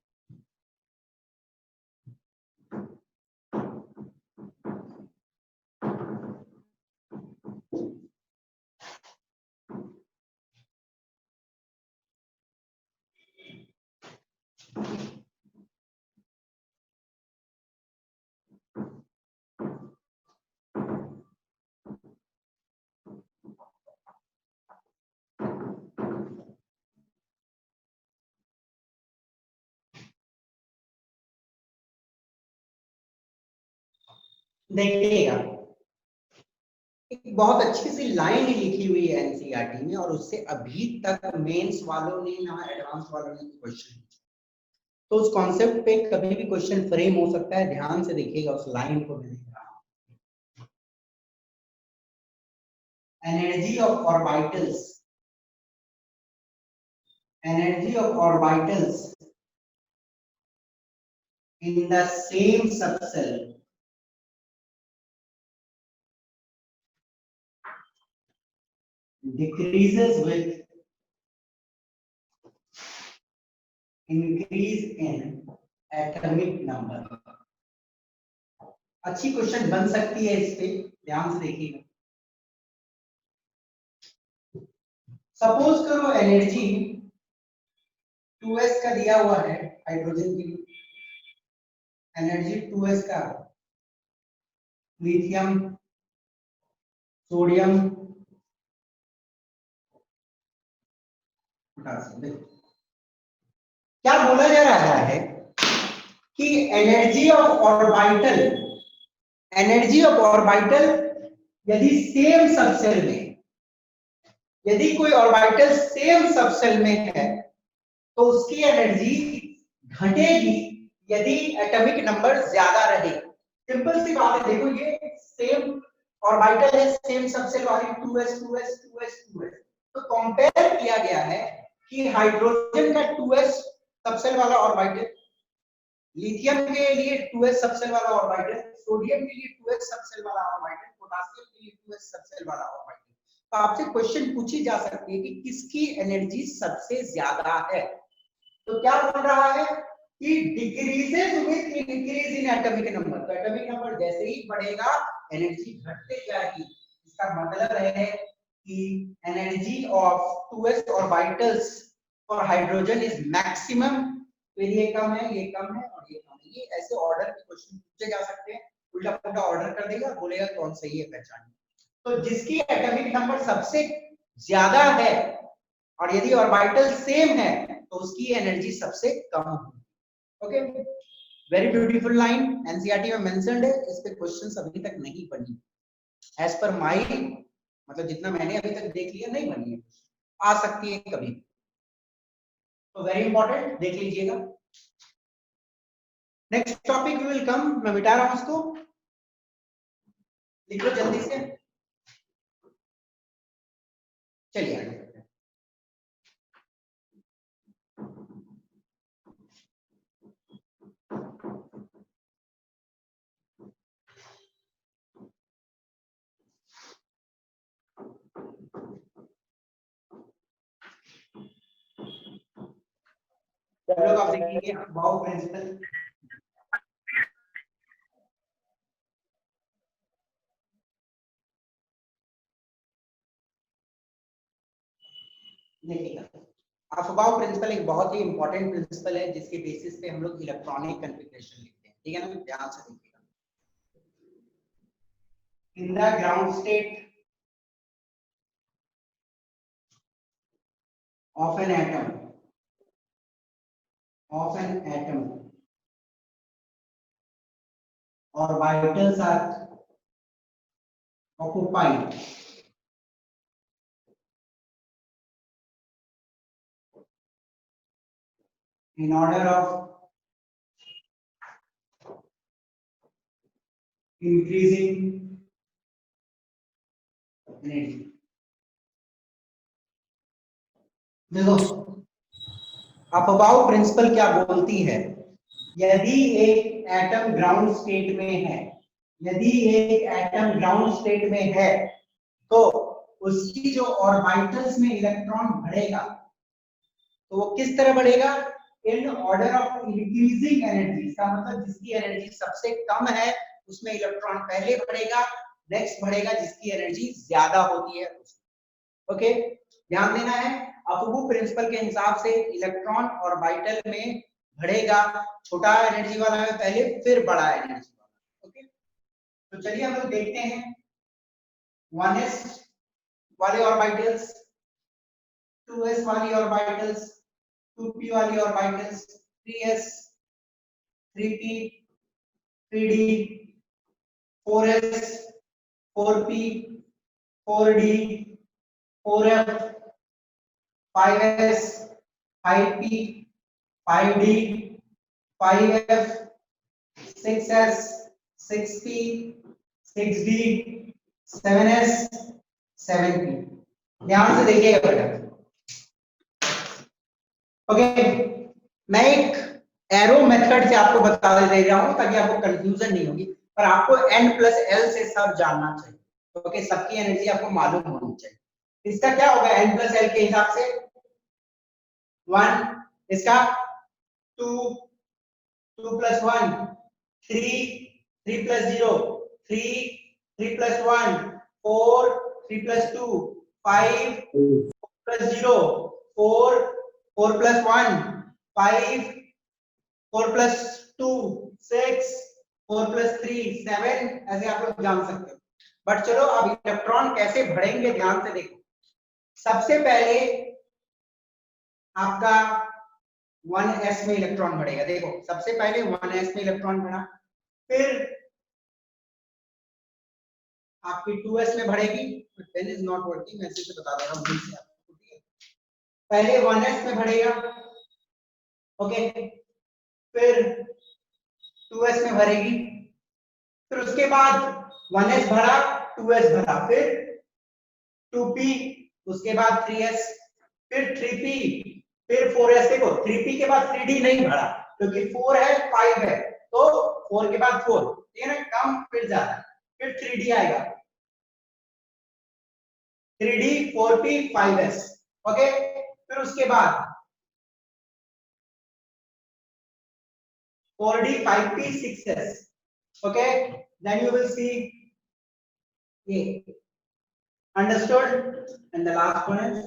देखिएगा, एक बहुत अच्छी सी लाइन लिखी हुई है एनसीईआरटी में, और उससे अभी तक मेंस वालों ने ना एडवांस वालों ने क्वेश्चन, तो उस कॉन्सेप्ट पे कभी भी क्वेश्चन फ्रेम हो सकता है। ध्यान से देखिएगा उस लाइन को, मैं लिख रहा हूं, energy of orbitals, energy of orbitals in the same subcell decreases with increase in atomic number. अच्छी क्वेश्चन बन सकती है, इस पे ध्यान से देखिएगा। सपोज करो एनर्जी 2s का दिया हुआ है हाइड्रोजन के लिए, एनर्जी 2s का, लिथियम, सोडियम, पोटासियम। क्या बोला जा रहा है कि energy of orbital, energy of orbital यदि सेम सबसेल में, यदि कोई ऑर्बिटल सेम सबसेल में है तो उसकी एनर्जी घटेगी यदि एटॉमिक नंबर ज्यादा रहे। सिंपल सी बात है, देखो ये सेम ऑर्बिटल है, सेम सबसेल वाली 2s 2s 2s 2s, तो कंपेयर किया गया है कि हाइड्रोजन का 2s सबसेल वाला ऑर्बिटल, लिथियम के लिए 2s सबसेल वाला ऑर्बिटल, सोडियम के लिए 2s सबसेल वाला ऑर्बिटल, पोटेशियम के लिए 2s सबसेल वाला ऑर्बिटल। तो आपसे क्वेश्चन पूछी जा सकती है कि किसकी एनर्जी सबसे ज्यादा है। तो क्या बोल रहा है कि decreases with increase in atomic number. तो एटॉमिक नंबर जैसे ही बढ़ेगा एनर्जी घटते जाएगी। इसका मतलब है कि energy of 2s orbitals for hydrogen is maximum. फिर ये कम है, ये कम है और ये कम है। ये ऐसे ऑर्डर के क्वेश्चन पूछे जा सकते हैं, उल्टा पुल्टा ऑर्डर कर देगा, बोलेगा कौन सही है पहचानिए। तो जिसकी एटॉमिक नंबर सबसे ज्यादा है और यदि ऑर्बिटल सेम है तो उसकी एनर्जी सबसे कम होगी। Okay, very beautiful line, NCERT में मेंशन्ड है। इस पे क्वेश्चंस अभी तक नहीं बनी, एज पर माय मतलब जितना मैंने अभी तक देख लिया नहीं बनी है, आ सकती है कभी। तो वेरी इंपॉर्टेंट, देख लीजिएगा। नेक्स्ट टॉपिक विल कम, मैं मिटा रहा हूं उसको, लिख लो जल्दी से। चलिए आगे बढ़ते हैं। लोग आप देखिए बाउ प्रिंसिपल, देखिएगा अफबाउ प्रिंसिपल एक बहुत ही इंपॉर्टेंट प्रिंसिपल है जिसके बेसिस पे हम लोग इलेक्ट्रॉनिक कॉन्फ़िगरेशन लिखते हैं, ठीक है ना। ध्यान से देखिएगा। In the ground state of an atom, of an atom, orbitals are occupied in order of increasing energy। देखो अफबाउ प्रिंसिपल क्या बोलती है, यदि एक एटम ग्राउंड स्टेट में है, यदि एक एटम ग्राउंड स्टेट में है तो उसकी जो ऑर्बिटल्स में इलेक्ट्रॉन बढ़ेगा तो वो किस तरह बढ़ेगा, in order of increasing energy. इसका मतलब जिसकी एनर्जी सबसे कम है उसमें इलेक्ट्रॉन पहले बढ़ेगा, नेक्स्ट बढ़ेगा जिसकी एनर्जी ज्यादा होती है उसमें। ओके, ध्यान देना है। अफबू प्रिंसिपल के हिसाब से इलेक्ट्रॉन ऑर्बिटल में बढ़ेगा, छोटा एनर्जी वाला में पहले, फिर बड़ा एनर्जी वाला। ओके, तो चलिए हम लोग देखते हैं 1s वाले ऑर्बिटल्स, 2s वाली ऑर्बिटल्स, 2p वाली orbitals, 3s, 3p, 3d, 4s, 4p, 4d, 4f, 5s, 5p, 5d, 5f, 6s, 6p, 6d, 7s, 7p। ध्यान से देखिएगा बेटा। ओके, मैं एक एरो मेथड से आपको बता दे रहा हूं ताकि आपको कंफ्यूजन नहीं होगी, पर आपको n+l से सब जानना चाहिए। ओके, सबकी एनर्जी आपको मालूम होनी चाहिए। इसका क्या होगा n+l के हिसाब से 1, इसका 2, 2 plus 1 3 3 plus 0 3 3 plus 1 4 3 plus 2 5 plus 0 4 4 plus 1 5 4 plus 2 6 4 plus 3 7 ऐसे आप लोग जान सकते हो। बट चलो अब इलेक्ट्रॉन कैसे बढ़ेंगे ध्यान से देखो। सबसे पहले आपका 1s में इलेक्ट्रॉन बढ़ेगा। देखो सबसे पहले 1s में इलेक्ट्रॉन बढ़ा, फिर आपकी 2s में बढ़ेगी। पेन इज नॉट वर्किंग, मैं इसे बता दे रहा हूं से आपको, ठीक है। पहले 1s में बढ़ेगा, ओके, फिर 2s में भरेगी, फिर उसके बाद 1s भरा 2s भरा, फिर 2p, उसके बाद 3s, फिर 3p, फिर 4s। देखो 3p के बाद 3d नहीं भरा क्योंकि 4 है 5 है, तो 4 के बाद 4, ठीक है ना, कम फिर ज्यादा, फिर 3d आएगा, 3d 4p 5s, ओके। फिर उसके बाद 4d 5p 6s, okay, then you will see a understood, and the last one is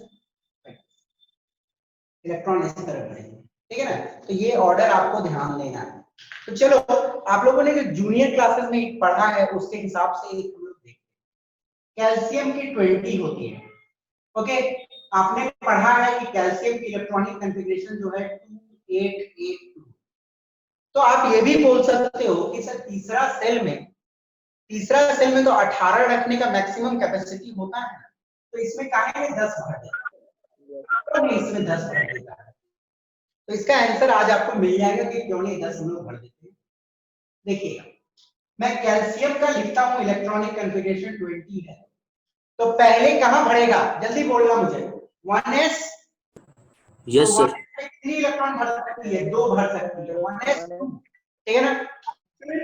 electron इस तरह बढ़ेंगे, ठीक है ना। तो ये ऑर्डर आपको ध्यान देना है। तो चलो आप लोगों ने जो जूनियर क्लासेस में पढ़ा है उसके हिसाब से हम लोग देखते हैं। कैल्शियम की 20 होती है, ओके। आपने पढ़ा है कि कैल्शियम की इलेक्ट्रॉनिक कॉन्फ़िगरेशन जो है 2882। तो आप ये भी बोल सकते हो कि सर तीसरा सेल में तो 18 रखने का मैक्सिमम कैपेसिटी होता है, तो इसमें काहे में 10 भर देगा, तो नहीं इसमें 10 भर देगा। तो इसका आंसर आज आपको मिल जाएगा कि क्यों नहीं 10 हम लोग भर देते हैं। देखिए मैं कैल्शियम का लिखता हूं इलेक्ट्रॉनिक कॉन्फ़िगरेशन 20 है, तो पहले कहां भरेगा, जल्दी बोलना मुझे। 1s, यस तो सर। 1s में कितनी इलेक्ट्रॉन भर सकती है, 2 भर सकती है, 1s2, ठीक है ना। फिर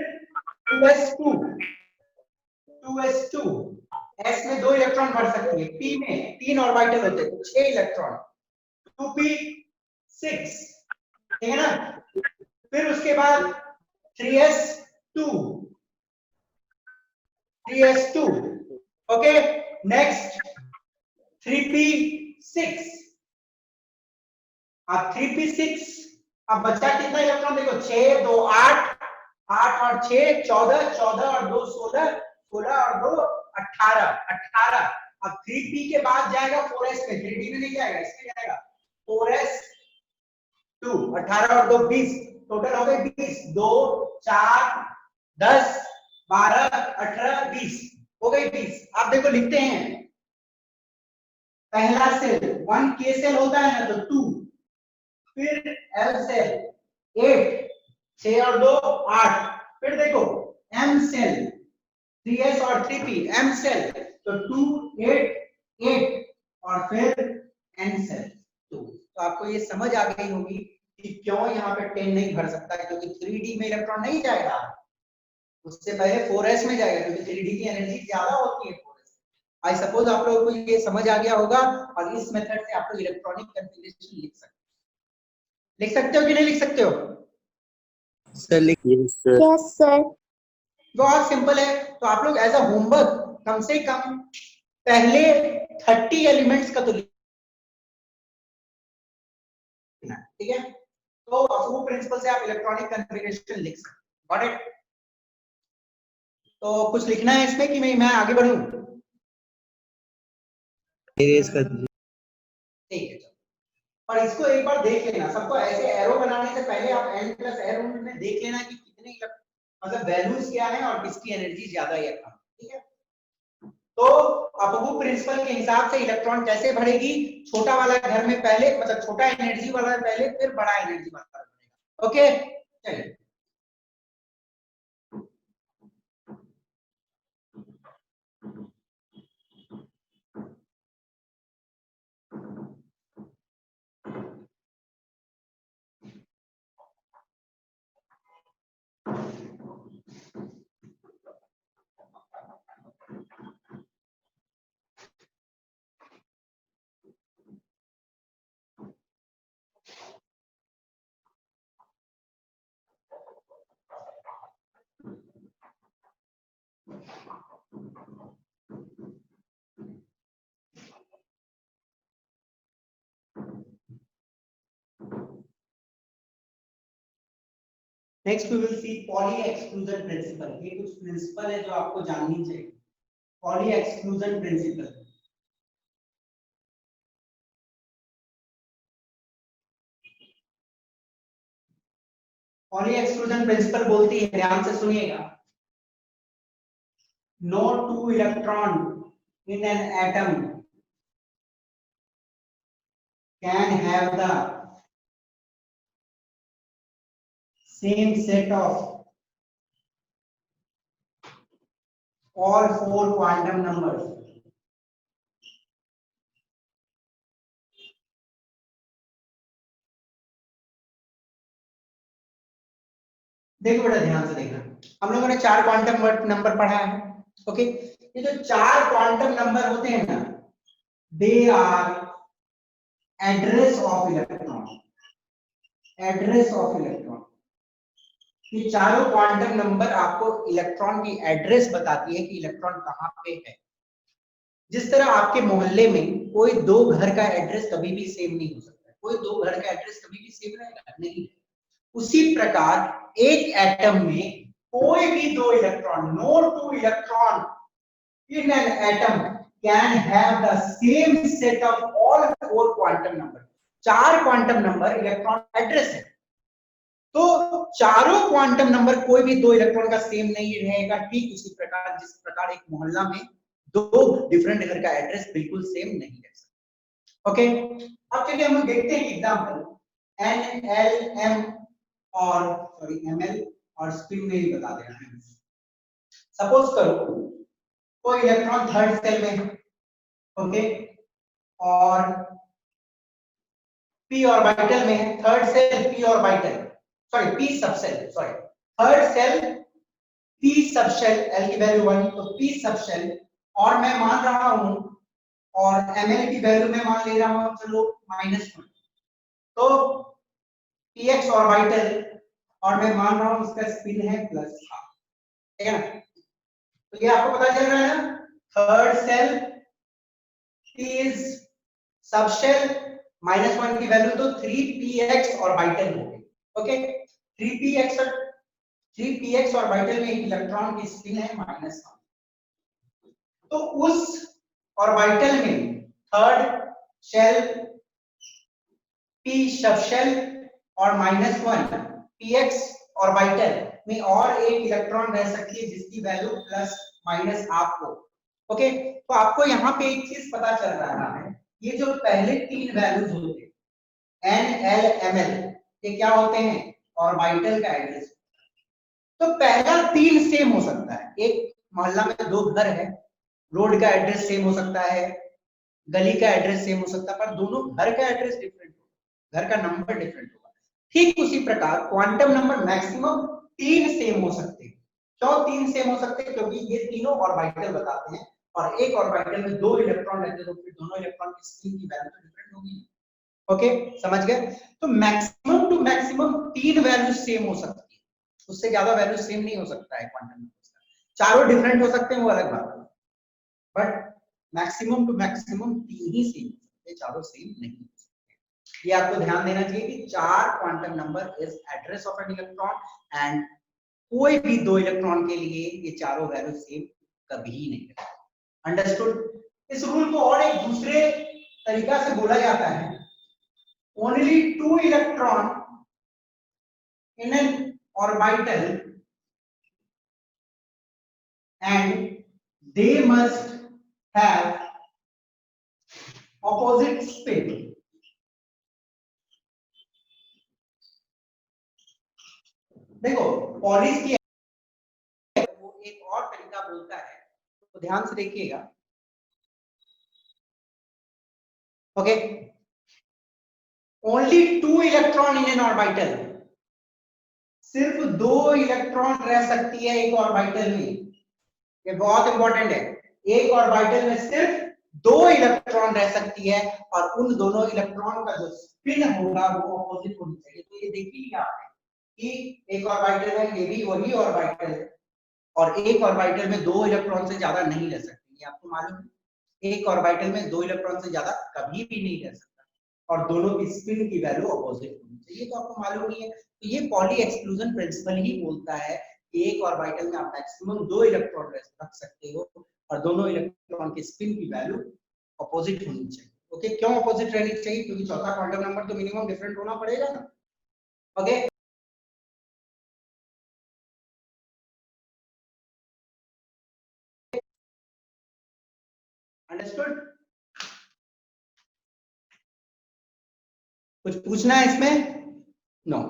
2s2, 2s2 s में 2 इलेक्ट्रॉन भर सकती है, p में 3 ऑर्बिटल होते हैं, 6 इलेक्ट्रॉन, 2p6, ठीक है ना। फिर उसके बाद 3s2, 3s2, okay. Next 3p6, अब 3p6, अब बचा कितना इलेक्ट्रॉन, देखो 6 2 8, 8 और 6 14, 14 और 2 16, 16 और 2 18, 18। अब 3p के बाद जाएगा 4s में, 3d में नहीं जाएगा, इसमें जाएगा 4s2, 18 और 2 20, टोटल हो गए 20, 2 4 10 12 18 20, हो गई 20। अब देखो लिखते हैं पहला सेल 1k सेल होता है ना, तो 2, फिर L सेल 8, 6 और 2 8, फिर देखो M सेल 3s और 3p, M सेल तो 2 8 8, और फिर N सेल 2। तो आपको ये समझ आ गई होगी कि क्यों यहाँ पे 10 नहीं भर सकता है, क्योंकि 3d में इलेक्ट्रॉन नहीं जाएगा, उससे पहले 4s में जाएगा, क्योंकि 3d की एनर्जी ज्यादा होती है 4s। आई सपोज आप लोगों को ये समझ आ गया होगा, और इस मेथड से आप लोग इलेक्ट्रॉनिक कॉन्फ़िगरेशन लिख सकते हो कि नहीं लिख सकते हो? सर लिख। Yes sir. Yes sir. बहुत सिंपल है। तो आप लोग एज अ होमवर्क कम से कम पहले 30 एलिमेंट्स का तो लिखना, ठीक है। तो अफू प्रिंसिपल से आप इलेक्ट्रॉनिक कॉन्फ़िगरेशन लिख सकते हो, गॉट इट। तो कुछ लिखना है इसमें कि मैं आगे बढ़ूं? इरेज कर दीजिए। ठीक है, और इसको एक बार देख लेना, सबको ऐसे एरो बनाने से पहले आप n प्लस ए रूल में देख लेना कि कितने मतलब वैल्यूज क्या है और किसकी एनर्जी ज्यादा है कम, ठीक है। तो अपहू प्रिंसिपल के हिसाब से इलेक्ट्रॉन कैसे बढ़ेगी, छोटा वाला घर में पहले, मतलब छोटा एनर्जी वाला पहले, फिर बड़ा एनर्जी वाला बढ़ेगा, ओके। चलिए next we will see Pauli exclusion principle. ये कुछ प्रिंसिपल है जो आपको जाननी चाहिए। Pauli exclusion principle. Pauli exclusion principle बोलती है, ध्यान से सुनिएगा, no two electron in an atom can have the same set of all four quantum numbers. देखो बेटा, ध्यान से देखना, हम लोगों ने 4 क्वांटम नंबर पढ़ा है। ओके, ये जो 4 क्वांटम नंबर होते हैं ना, they are address of electron. Address of electron, ये चारों क्वांटम नंबर आपको इलेक्ट्रॉन की एड्रेस बताती है कि इलेक्ट्रॉन कहाँ पे है। जिस तरह आपके मोहल्ले में कोई दो घर का एड्रेस कभी भी सेम नहीं हो सकता है, कोई दो घर का एड्रेस कभी भी सेम रहेगा नहीं, उसी प्रकार एक एटम में कोई भी दो electron, no two electron in an atom can have the same set of all four quantum number. 4 quantum number electron address है, तो चारों क्वांटम नंबर कोई भी दो इलेक्ट्रॉन का सेम नहीं रहेगा। ठीक उसी प्रकार जिस प्रकार एक मोहल्ला में दो डिफरेंट घर का एड्रेस बिल्कुल सेम नहीं रह सकता। ओके, अब चलिए हम लोग देखते हैं एग्जांपल एन एल एम और सॉरी एमएल और स्पिन में ही बता देना है। सपोज करो कोई इलेक्ट्रॉन थर्ड सेल में है, ओके, और पी ऑर्बिटल में है। Third shell p orbital, sorry p subshell, sorry third shell p subshell, l की वैल्यू 1, तो पी सबशेल, और मैं मान रहा हूं, और एमएल की वैल्यू मैं मान ले रहा हूं चलो -1, तो px ऑर्बिटल, और मैं मान रहा हूं इसका स्पिन है +1, ठीक है ना। तो ये आपको पता चल रहा है ना, थर्ड सेल इज सबशेल -1 की वैल्यू, तो 3px ऑर्बिटल हो गई। ओके, 3px ऑर्बिटल में इलेक्ट्रॉन की स्पिन है -1, तो उस ऑर्बिटल में थर्ड शेल p सबशेल और -1 px ऑर्बिटल में और एक इलेक्ट्रॉन रह सकती है जिसकी वैल्यू +- हाफ हो। ओके, तो आपको यहाँ पे एक चीज पता चल रहा है, ये जो पहले 3 वैल्यूज होते हैं n l m l, ये क्या होते हैं, ऑर्बिटल का एड्रेस। तो पहला 3 सेम हो सकता है, एक मोहल्ला में दो घर है, रोड का एड्रेस सेम हो सकता है, गली का एड्रेस सेम हो सकता है, पर दोनों घर का एड्रेस डिफरेंट होगा, घर का नंबर डिफरेंट होगा। ठीक उसी प्रकार क्वांटम नंबर मैक्सिमम 3 सेम हो सकते हैं। क्यों 3 सेम हो सकते हैं, क्योंकि ये तीनों ऑर्बिटल बताते हैं, और एक ऑर्बिटल में दो इलेक्ट्रॉन रहते हैं, तो फिर दोनों इलेक्ट्रॉन की स्पिन की वैल्यू तो डिफरेंट होगी। ओके, समझ गए। तो maximum to maximum 3 value same हो सकती है, उससे ज्यादा वैल्यू सेम नहीं हो सकता है क्वांटम नंबर्स का। चारों डिफरेंट हो सकते हैं वो अलग बात है, बट मैक्सिमम टू मैक्सिमम 3 ही सेम हो सकते हैं, चारों सेम नहीं हो सकते। ये आपको ध्यान देना चाहिए कि 4 quantum number is address of an electron, and कोई भी दो इलेक्ट्रॉन के लिए ये चारों वैल्यू सेम कभी नहीं है। अंडरस्टूड। इस रूल को और एक दूसरे तरीका से बोला जाता है, only 2 electron in N orbital and they must have opposite spin. देखो पॉलीज की वो एक और तरीका बोलता है, तो ध्यान से देखिएगा। Okay, only 2 electron in N orbital, सिर्फ 2 इलेक्ट्रॉन रह सकती है एक ऑर्बिटल में, ये बहुत इंपॉर्टेंट है। एक ऑर्बिटल में सिर्फ 2 इलेक्ट्रॉन रह सकती है, और उन दोनों इलेक्ट्रॉन का जो स्पिन होगा वो अपोजिट होनी चाहिए। तो ये देख ही लिया आपने कि एक ऑर्बिटल है, ये भी वही ऑर्बिटल है, और एक ऑर्बिटल में 2 इलेक्ट्रॉन से ज्यादा नहीं रह सकते, ये आपको मालूम है। एक ऑर्बिटल में 2 इलेक्ट्रॉन से ज्यादा कभी भी नहीं रह सकता, और दोनों की स्पिन की वैल्यू अपोजिट होनी चाहिए, तो आपको मालूम नहीं है। तो ये पॉली एक्सक्लूजन प्रिंसिपल ही बोलता है कि एक ऑर्बिटल में आप मैक्सिमम 2 इलेक्ट्रॉन रख सकते हो, और दोनों इलेक्ट्रॉन की स्पिन की वैल्यू अपोजिट होनी चाहिए। ओके, क्यों अपोजिट रहनी चाहिए? क्योंकि चौथा क्वांटम नंबर तो मिनिमम डिफरेंट होना पड़ेगा ना। Okay, understood? कुछ पूछना है इसमें? No.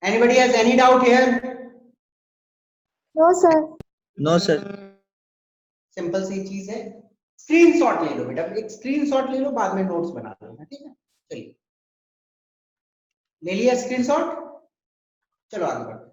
Anybody has any doubt here? No sir. No sir. Simple सी चीज है, स्क्रीनशॉट ले लो बेटा, एक स्क्रीनशॉट ले लो, बाद में नोट्स बना लेना, ठीक है? चलिए, ले लिया स्क्रीनशॉट? चलो आगे बढ़ते।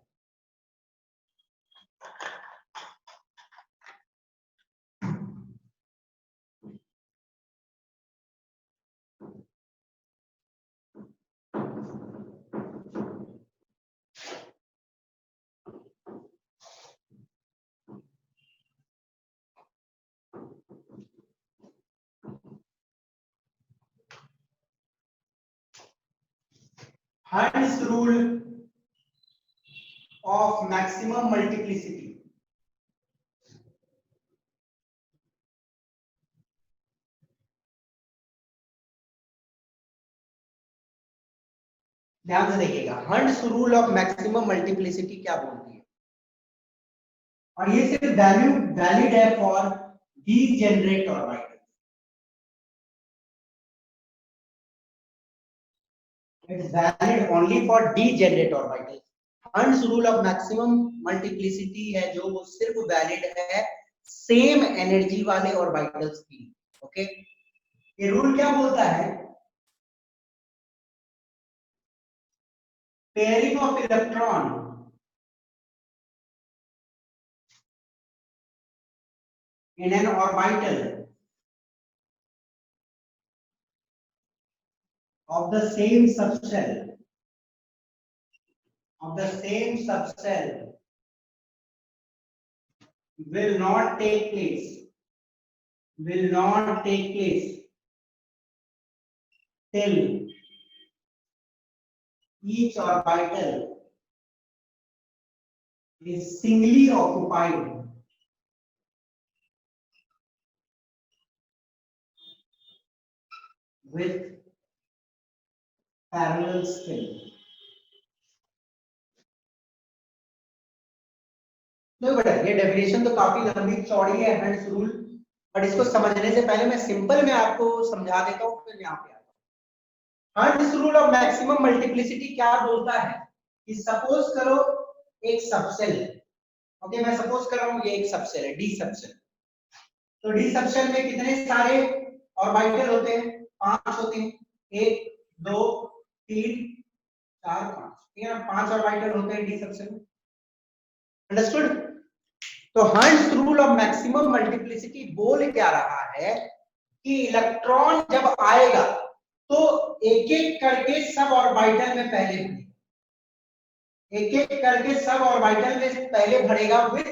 Hund's rule of maximum multiplicity. ध्यान से देखिएगा, Hund's rule of maximum multiplicity क्या बोलती है, और ये सिर्फ वैलिड है for degenerate orbital. It's valid only for degenerate orbital. Hund's rule of maximum multiplicity है जो वो सिर्फ वैलिड है सेम एनर्जी वाले ऑर्बिटल्स की। ओके, ये रूल क्या बोलता है? Pairing of electron in an orbital of the same subshell will not take place till each orbital is singly occupied with parallel spin। तो बेटा ये डेफिनेशन तो काफी लंबी चौड़ी है हंड्स रूल, बट इसको समझने से पहले मैं सिंपल में आपको समझा देता हूँ, फिर यहाँ पे आता हूँ। Hund's rule of maximum multiplicity क्या बोलता है कि सपोज करो एक सबसेल है। ओके, मैं सपोज कर रहा हूँ ये एक सबसेल है, डी सबसेल। तो डी सबसेल में कितने सारे ऑर्बिटल होते हैं? 5 होते हैं। 1 2 3 4 5, ठीक है ना? 5 ऑर्बिटल होते हैं डी सबसेल में। अंडरस्टूड? तो Hund's rule of maximum multiplicity बोल क्या रहा है कि इलेक्ट्रॉन जब आएगा तो एक एक करके सब ऑर्बिटल में पहले भरेगा, एक एक करके सब ऑर्बिटल में पहले भरेगा विद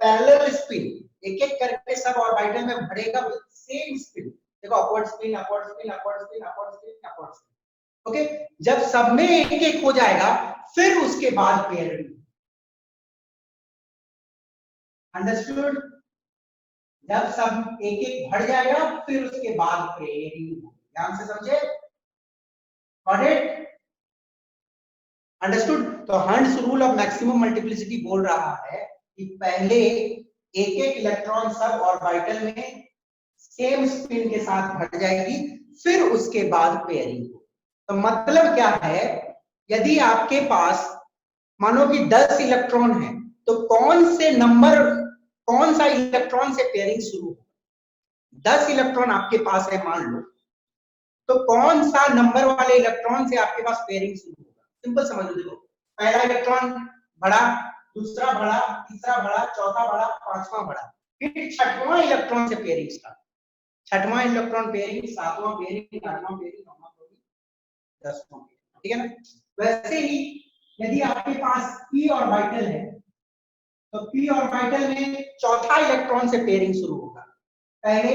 पैरेलल स्पिन, एक एक करके सब ऑर्बिटल में भरेगा विद सेम स्पिन। देखो, upward spin, upward spin, upward spin, upward spin, upward spin. Okay, जब सब में एक एक हो जाएगा फिर उसके बाद पेयरिंग। अंडरस्टूड? जब सब एक एक भर जाएगा फिर उसके बाद पेयरिंग। ध्यान से समझे? Got it? अंडरस्टूड? तो Hund's rule of maximum multiplicity बोल रहा है कि पहले एक एक इलेक्ट्रॉन सब ऑर्बिटल में सेम स्पिन के साथ भर जाएगी, फिर उसके बाद पेयरिंग हो। तो मतलब क्या है, यदि आपके पास मानो कि 10 इलेक्ट्रॉन है, तो कौन सा इलेक्ट्रॉन से पेयरिंग शुरू हो? 10 इलेक्ट्रॉन आपके पास है मान लो, तो कौन सा नंबर वाले इलेक्ट्रॉन से आपके पास पेयरिंग शुरू होगा? सिंपल समझ लो, देखो, पहला इलेक्ट्रॉन बढ़ा, दूसरा बढ़ा, तीसरा बढ़ा, चौथा बढ़ा, पांचवा बढ़ा, फिर छठवां इलेक्ट्रॉन से पेयरिंग स्टार्ट। छठवां इलेक्ट्रॉन पेयरिंग, सातवां पेयरिंग, आठवां पेयरिंग, नौवां पेयरिंग, 10वां पेयरिंग, ठीक है ना? वैसे ही यदि आपके पास p ऑर्बिटल है तो p ऑर्बिटल में चौथा इलेक्ट्रॉन से पेयरिंग शुरू होगा। पहले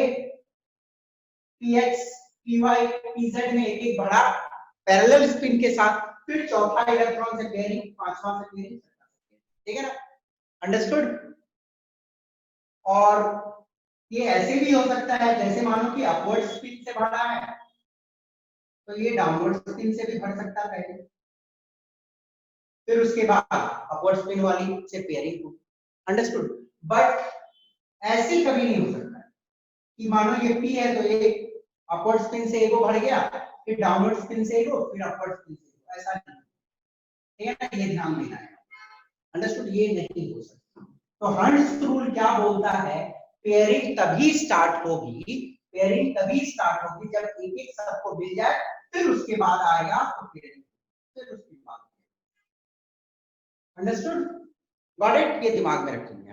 px py pz में एक एक बढ़ा पैरेलल स्पिन के साथ, फिर चौथा इलेक्ट्रॉन से पेयरिंग, पांचवा से पेयरिंग, ठीक है ना, अंडरस्टूड। और ये ऐसे भी हो सकता है जैसे मानो कि अपवर्ड स्पिन से बढ़ा है तो ये डाउनवर्ड स्पिन से भी बढ़ सकता है पहले, फिर उसके बाद अपवर्ड स्पिन वाली से पेयरिंग हो, अंडरस्टूड। बट ऐसे कभी नहीं हो सकता कि मानो ये p है तो ये अपवर्ड स्पिन से एगो बढ़ गया, फिर डाउनवर्ड स्पिन से एगो, फिर अपवर्ड स्पिन से एगो, ऐसा नहीं, ठीक है ना, ये ध्यान देना है, अंडरस्टूड, ये नहीं हो सकता। तो हंट्स रूल क्या बोलता है, पेयरिंग तभी स्टार्ट होगी, पेयरिंग तभी स्टार्ट होगी जब एक एक सबको मिल जाए, फिर उसके बाद आएगा तो पेयरिंग, फिर उसके बाद, अंडरस्टूड, गॉट इट, ये दिमाग में रखेंगे,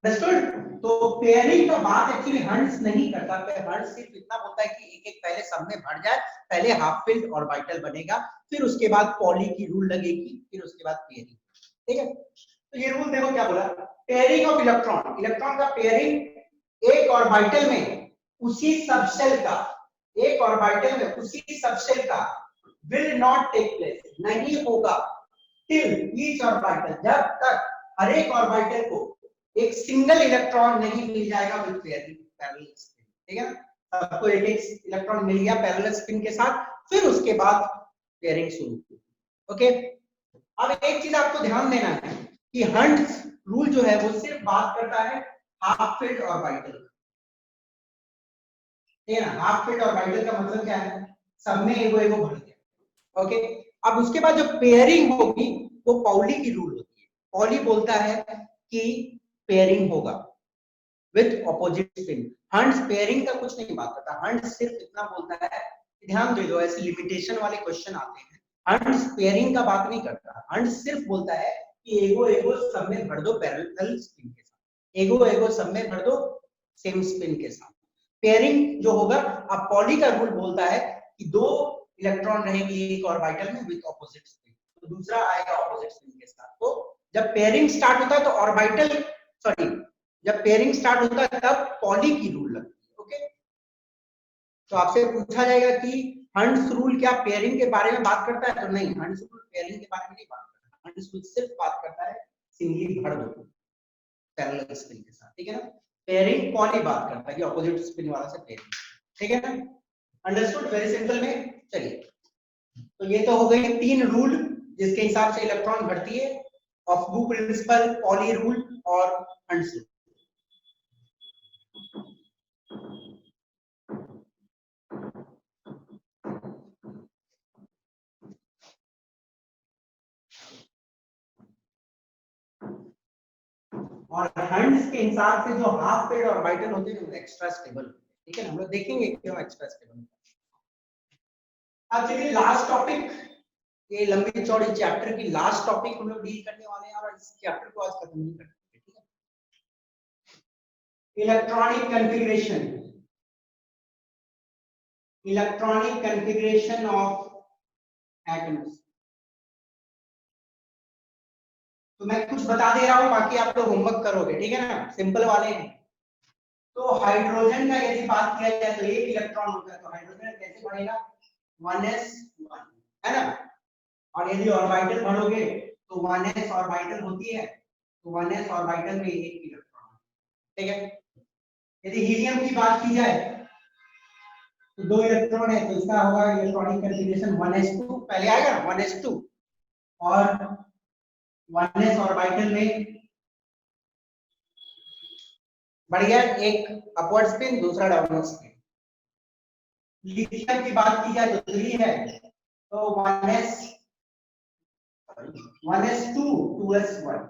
अंडरस्टूड। तो पेयरिंग का बात एक्चुअली हंट्स नहीं करता, हंट्स सिर्फ इतना बोलता है कि एक एक पहले सब में भर जाए, पहले हाफ फिल्ड ऑर्बिटल बनेगा, फिर उसके बाद पॉली की रूल लगेगी, फिर उसके बाद पेयरिंग, ठीक है। तो ये रूल देखो क्या बोला, पेयरिंग ऑफ इलेक्ट्रॉन, इलेक्ट्रॉन का पेयरिंग एक ऑर्बिटल में उसी सबशेल का, एक ऑर्बिटल में उसी सबशेल का विल नॉट टेक प्लेस, नहीं होगा टिल ईच ऑर्बिटल, जब तक हर एक ऑर्बिटल को एक सिंगल इलेक्ट्रॉन नहीं मिल जाएगा विद पेयरिंग पैरेलल स्पिन, ठीक है ना, सबको एक एक इलेक्ट्रॉन मिल गया पैरेलल स्पिन के साथ, फिर उसके बाद पेयरिंग शुरू, ओके। अब एक चीज आपको ध्यान देना है कि हंट्स रूल जो है वो सिर्फ बात करता है हाफ फिल्ड ऑर्बिटल, ठीक है ना, हाफ फिल्ड ऑर्बिटल का मतलब क्या है, सब में एगो एगो भर गया, ओके। अब उसके बाद जो पेयरिंग होगी वो पॉली की रूल होती है, पॉली बोलता है कि पेयरिंग होगा with opposite spin, hunts pairing का कुछ नहीं बात करता, हंट्स सिर्फ इतना बोलता है, ध्यान दे दो ऐसे लिमिटेशन वाले क्वेश्चन आते हैं, हंट्स पेयरिंग का बात नहीं करता, हंट्स सिर्फ बोलता है कि एगो एगो सब में भर दो पैरेलल स्पिन के साथ, एगो एगो सब में भर दो सेम स्पिन के साथ, पेयरिंग जो होगा। अब पॉली का रूल बोलता है कि दो इलेक्ट्रॉन रहेंगे एक ऑर्बिटल में विद ऑपोजिट स्पिन, तो दूसरा आएगा ऑपोजिट स्पिन के साथ, तो जब पेयरिंग स्टार्ट होता है तो ऑर्बिटल, सॉरी, जब पेयरिंग स्टार्ट होता है तब पॉली की रूल लगती है, ओके। तो आपसे पूछा जाएगा कि हंट्स रूल क्या पेयरिंग के बारे में बात करता है, तो नहीं, हंट्स रूल पेयरिंग के बारे में नहीं बात करता, हंट्स रूल सिर्फ बात करता है सिंगली भर दो पैरेलल स्पिन के साथ, ठीक है ना, पेयरिंग पॉली बात करता है कि ऑपोजिट स्पिन वाला से पेयरिंग, ठीक है ना, अंडरस्टूड, वेरी सिंपल में। चलिए, तो ये तो हो गई तीन रूल जिसके हिसाब से इलेक्ट्रॉन भरती है, ऑफ बू प्रिंसिपल, पॉली रूल और हंट्स रूल। और हंट्स के हिसाब से जो हाफ फिल्ड ऑर्बिटल होते हैं वो एक्स्ट्रा स्टेबल, ठीक है, हम लोग देखेंगे क्यों एक्स्ट्रा स्टेबल। अब चलिए लास्ट टॉपिक, ये लंबी चौड़ी चैप्टर की लास्ट टॉपिक हम लोग डील करने वाले हैं, और इस चैप्टर को आज खत्म नहीं करते, ठीक है। Electronic configuration, electronic configuration of atoms. तो मैं कुछ बता दे रहा हूं, बाकी आप लोग होमवर्क करोगे, ठीक है ना, सिंपल वाले हैं। तो हाइड्रोजन का यदि बात किया जाए तो एक इलेक्ट्रॉन होता है, तो हाइड्रोजन कैसे बढ़ेगा, 1s1, है ना, और यदि ऑर्बिटल भरोगे तो 1s ऑर्बिटल होती है, तो 1s ऑर्बिटल में एक इलेक्ट्रॉन, ठीक है। यदि हीलियम की बात की जाए तो दो इलेक्ट्रॉन है, तो इसका होगा इलेक्ट्रॉनिक कॉन्फ़िगरेशन 1s2, पहले आएगा 1s2, और 1s ऑर्बिटल में बढ़ गया एक अपवर्ड स्पिन, दूसरा डाउनवर्ड स्पिन। लिथियम की बात की जाए तो 3 है, तो 1s2 2s1,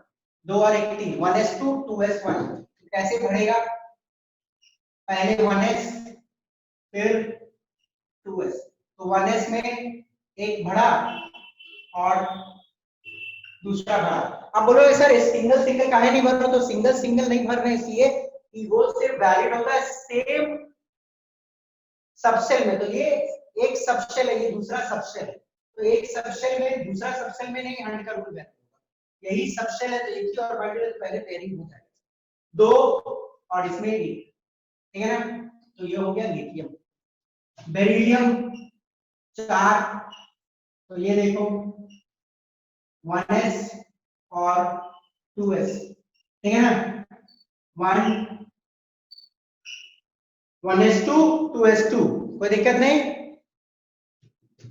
2 और 1 3, 1s2 2s1, कैसे बढ़ेगा, पहले 1s फिर 2s, तो 1s में एक बढ़ा और दूसरा बढ़ा। अब बोलो सर सिंगल सिंगल काहे नहीं भर रहे, तो सिंगल सिंगल नहीं भर रहे इसलिए कि वो सिर्फ वैलिड होता है सेम सबशेल में, तो ये एक सबशेल है, ये दूसरा सबशेल है, तो एक सबशेल में दूसरा सबशेल में नहीं हंट का रूल वैलिड होगा, यही सबशेल है तो एक ही ऑर्बिटल है तो पहले पेयरिंग हो जाएगा 2 और इसमें 1, ठीक है ना। तो ये हो गया लिथियम। बेरिलियम 4, तो ये देखो 1s और 2s, ठीक है ना। 1s2 2s2, कोई दिक्कत नहीं।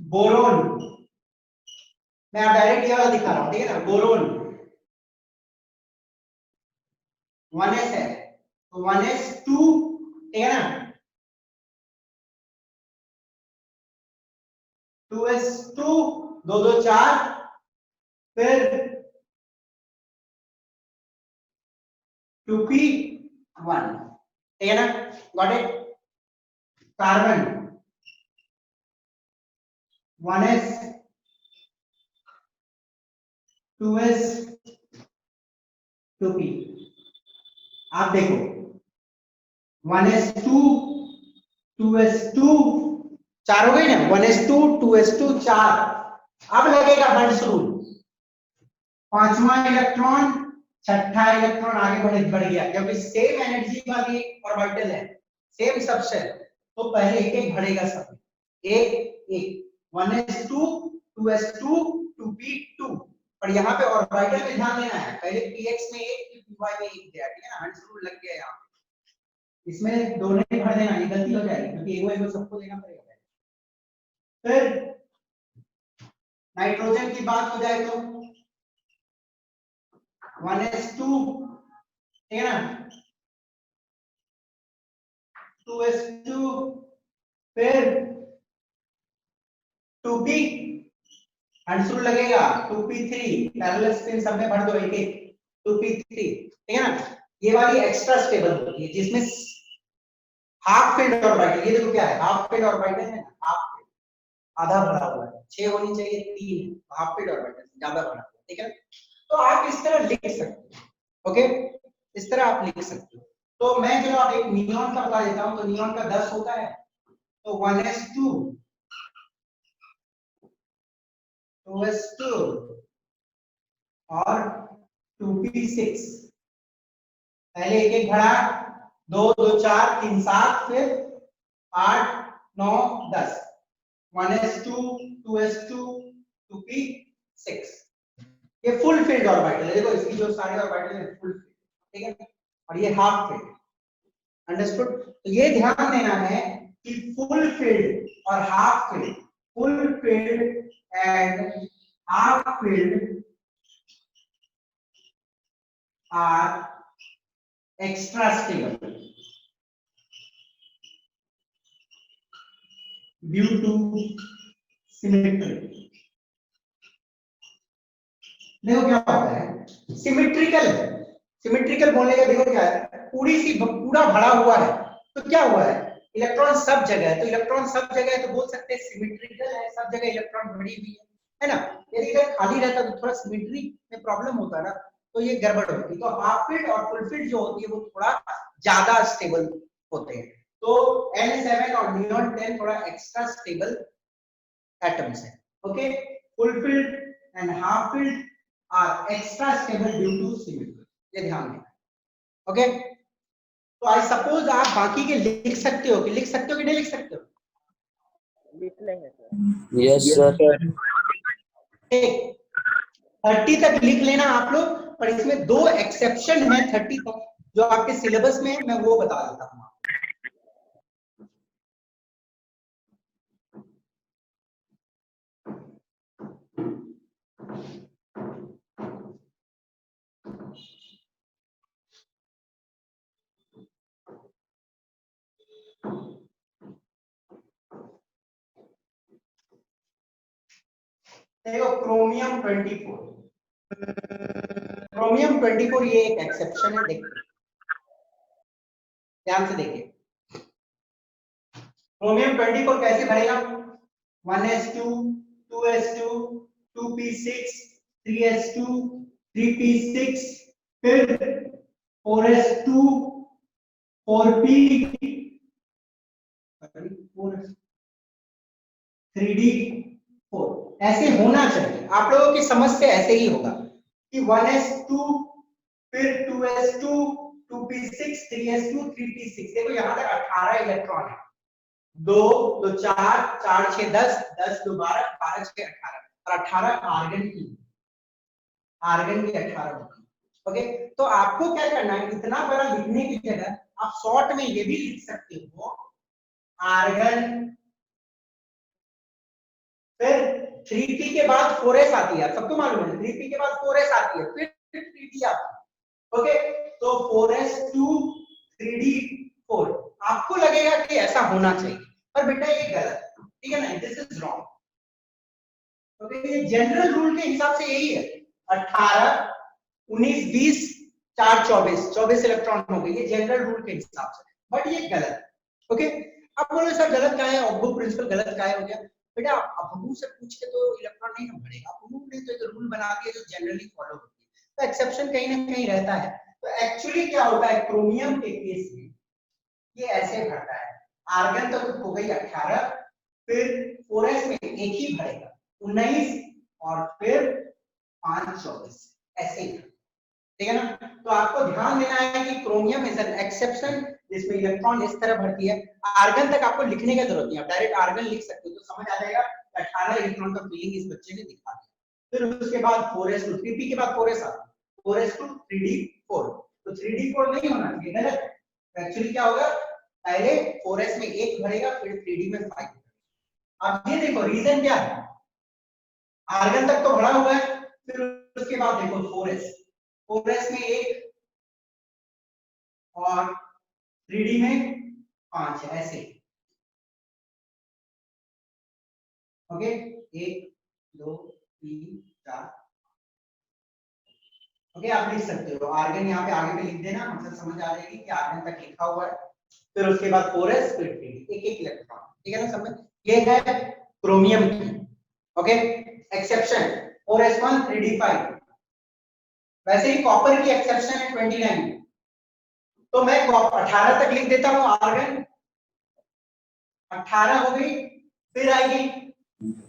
बोरोन, मैं आप डायरेक्ट ये वाला दिखा रहा हूं, ठीक है ना। बोरोन 1s है तो 1s2, ठीक है ना। 2s2 2 2 4, फिर 2p1, ठीक है ना। Got it. Carbon 1s 2s 2p, आप देखो 1s2 2s2 4 हो गई ना। 1s2 2s2 4। अब लगेगा हर्ट्ज रूल, 5वां इलेक्ट्रॉन 6ठा इलेक्ट्रॉन आगे बढ़ गया, क्योंकि सेम एनर्जी वाली ऑर्बिटल है, सेम सबशेल, तो पहले एक एक बढ़ेगा सब, एक एक 1s2 2s2 2p2। और यहाँ पे ऑर्बिटल में ध्यान देना है, पहले px में 1 फिर py में 1 दिया, ठीक है ना। हर्ट्ज रूल लग गया यहाँ, इसमें दोनों ही भर देना, ये गलती हो जाएगी क्योंकि एगो सबको देना पड़ेगा। फिर नाइट्रोजन की बात हो जाए तो 1s2, ठीक है ना, 2s2, फिर 2p, हंड्स रूल लगेगा 2p3, पैरेलल स्पिन सब में भर दो एक एक, 2p3, ठीक है ना। ये वाली एक्स्ट्रा स्टेबल होती है जिसमें हाफ फील्ड ऑर्बिटल, ये देखो क्या है, हाफ फील्ड ऑर्बिटल है ना, हाफ फील्ड आधा भरा हुआ है, 6 होनी चाहिए 3, हाफ फील्ड ऑर्बिटल ज्यादा भरा हुआ है, ठीक है। तो आप इस तरह लिख सकते हो, ओके, इस तरह आप लिख सकते हो। तो मैं चलो आप एक नियॉन का बता देता हूं, तो नियॉन का 10 होता है, तो 1s2 2s2 और 2p6, पहले एक एक भरा, 2 2 4 3 7, फिर 8 9 10, 1s2 2s2 2p6, ये फुल फील्ड ऑर्बिटल है। देखो इसकी जो सारे ऑर्बिटल है फुल फील्ड, ठीक है, और ये हाफ फील्ड, अंडरस्टूड। तो ये ध्यान देना है कि फुल फील्ड और half filled, full filled and half filled are extra stable due to symmetry. देखो क्या होता है सिमेट्रिकल, सिमेट्रिकल बोलने का देखो क्या है, पूरा भरा हुआ है, तो क्या हुआ है, इलेक्ट्रॉन सब जगह है, तो इलेक्ट्रॉन सब जगह है तो बोल सकते हैं सिमेट्रिकल है, सब जगह इलेक्ट्रॉन भरी हुई है ना। यदि इधर खाली रहता तो थोड़ा सिमेट्री में प्रॉब्लम होता ना, तो ये गड़बड़ होती। तो हाफ फील्ड और फुल फील्ड जो होती है वो थोड़ा ज्यादा स्टेबल होते हैं, तो N7 और नियॉन 10 थोड़ा एक्स्ट्रा स्टेबल एटम्स है, okay. Full filled and half filled are extra stable due to symmetry, ये ध्यान देना, ओके। तो आई सपोज आप बाकी के लिख सकते हो कि नहीं लिख सकते हो? लिख लेंगे सर। Yes sir. 30 तक लिख लेना आप लोग, पर इसमें 2 एक्सेप्शन है 30 तक जो आपके सिलेबस में है, मैं वो बता देता हूँ। देखो क्रोमियम 24, क्रोमियम 24 ये एक एक्सेप्शन है, देखो ध्यान से देखिए। क्रोमियम 24 कैसे भरेगा, 1s2 2s2 2p6 3s2 3p6, फिर 4s2 4p 3d4, ऐसे होना चाहिए। आप लोगों की समझ से ऐसे ही होगा कि 1s2 फिर 2s2 2p6 3s2 3p6। देखो यहां तक 18 इलेक्ट्रॉन है, 2 2 4 4 6 10 10 2 12 12 6 18 और 18 आर्गन की 18 होगी। ओके, तो आपको क्या करना है, इतना बड़ा लिखने की जगह आप शॉर्ट में ये भी लिख सकते हो आर्गन, फिर 3p के बाद 4s आती है, सबको मालूम है 3p के बाद 4s आती है, फिर 3d आती है। ओके, तो 4s2 3d4। आपको लगेगा कि ऐसा होना चाहिए, पर बेटा ये गलत है, ठीक है ना, दिस इज रॉन्ग। ओके, ये जनरल रूल के हिसाब से यही है, 18 19 20 4 24 24 इलेक्ट्रॉन हो गए, ये जनरल रूल के हिसाब से, बट ये गलत है। ओके, आप बोलोगे सर गलत क्या है, ऑब्बो प्रिंसिपल गलत क्या हो गया? बेटा अबू से पूछ के तो इलेक्ट्रॉन नहीं ना बढ़ेगा, अबू ने तो एक रूल बना दिया जो जनरली फॉलो होती है, तो एक्सेप्शन कहीं ना कहीं रहता है। तो एक्चुअली क्या होता है क्रोमियम के केस में, ये ऐसे भरता है, आर्गन तक हो गई 18, फिर 4s में एक ही भरेगा 19 और फिर 5 24 ऐसे ही, ठीक है ना। तो आपको ध्यान देना है कि क्रोमियम इज एन एक्सेप्शन जिसमें इलेक्ट्रॉन इस तरह भरती है। आर्गन तक आपको लिखने की जरूरत नहीं है, आप डायरेक्ट आर्गन लिख सकते हो तो समझ आ जाएगा 18 इलेक्ट्रॉन का फीलिंग इस बच्चे ने दिखा दिया। फिर उसके बाद 4s2 3p के बाद 4s आता है, 4s2 3d4, तो 3d4 नहीं होना चाहिए, गलत। एक्चुअली क्या होगा, पहले 4s में 1 भरेगा, फिर 3d में 5। अब ये देखो रीजन क्या है, आर्गन तक तो भरा हुआ है, फिर उसके बाद देखो 4s में 1 और 3d में 5 ऐसे। ओके, 1 2 3 4। ओके, आप लिख सकते हो आर्गन यहाँ पे आगे पे लिख देना, मतलब समझ आ जाएगी कि आर्गन तक लिखा हुआ है, फिर उसके बाद 4s फिर 3d, एक एक इलेक्ट्रॉन, ठीक है ना समझ। ये है क्रोमियम की। Okay, exception 4s1 3d5। वैसे ही कॉपर की एक्सेप्शन है 29, तो मैं 18 तक लिख देता हूं आर्गन, 18 हो गई, फिर आएगी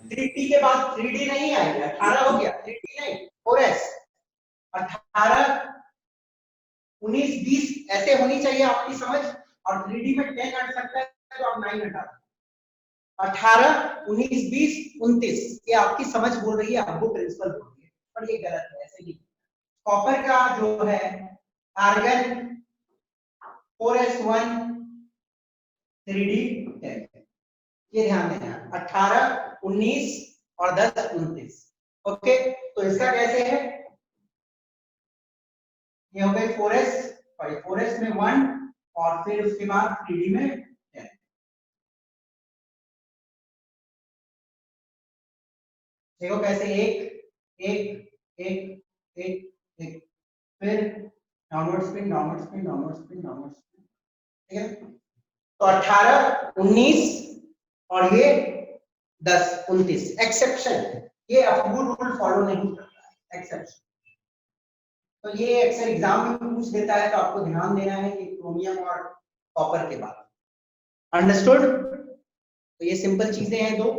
3p के बाद 3d नहीं आएगी, 18 हो गया, 3d नहीं 4s, 18 19 20 ऐसे होनी चाहिए आपकी समझ, और 3d में 10 हट सकता है तो आप 9 हटा दो, 18 19 20 29, ये आपकी समझ बोल रही है, आपको प्रिंसिपल बोल रही है, पर ये गलत है, ऐसे नहीं। कॉपर का जो है आर्गन 4s1 3d10, ये ध्यान देना, 18 19 और 10 29। ओके, तो इसका कैसे है, ये हो गए 4s में 1 और फिर उसके बाद 3d में 10। देखो कैसे, एक एक एक एक एक, फिर downward spin downward spin downward spin downward spin, ठीक है। तो 18 19 और ये 10 29 एक्सेप्शन, ये अबू रूल फॉलो नहीं करता है, एक्सेप्शन। तो ये अक्सर एग्जाम में पूछ देता है, तो आपको ध्यान देना है कि क्रोमियम और कॉपर के बाद। अंडरस्टूड? तो ये सिंपल चीजें हैं दो।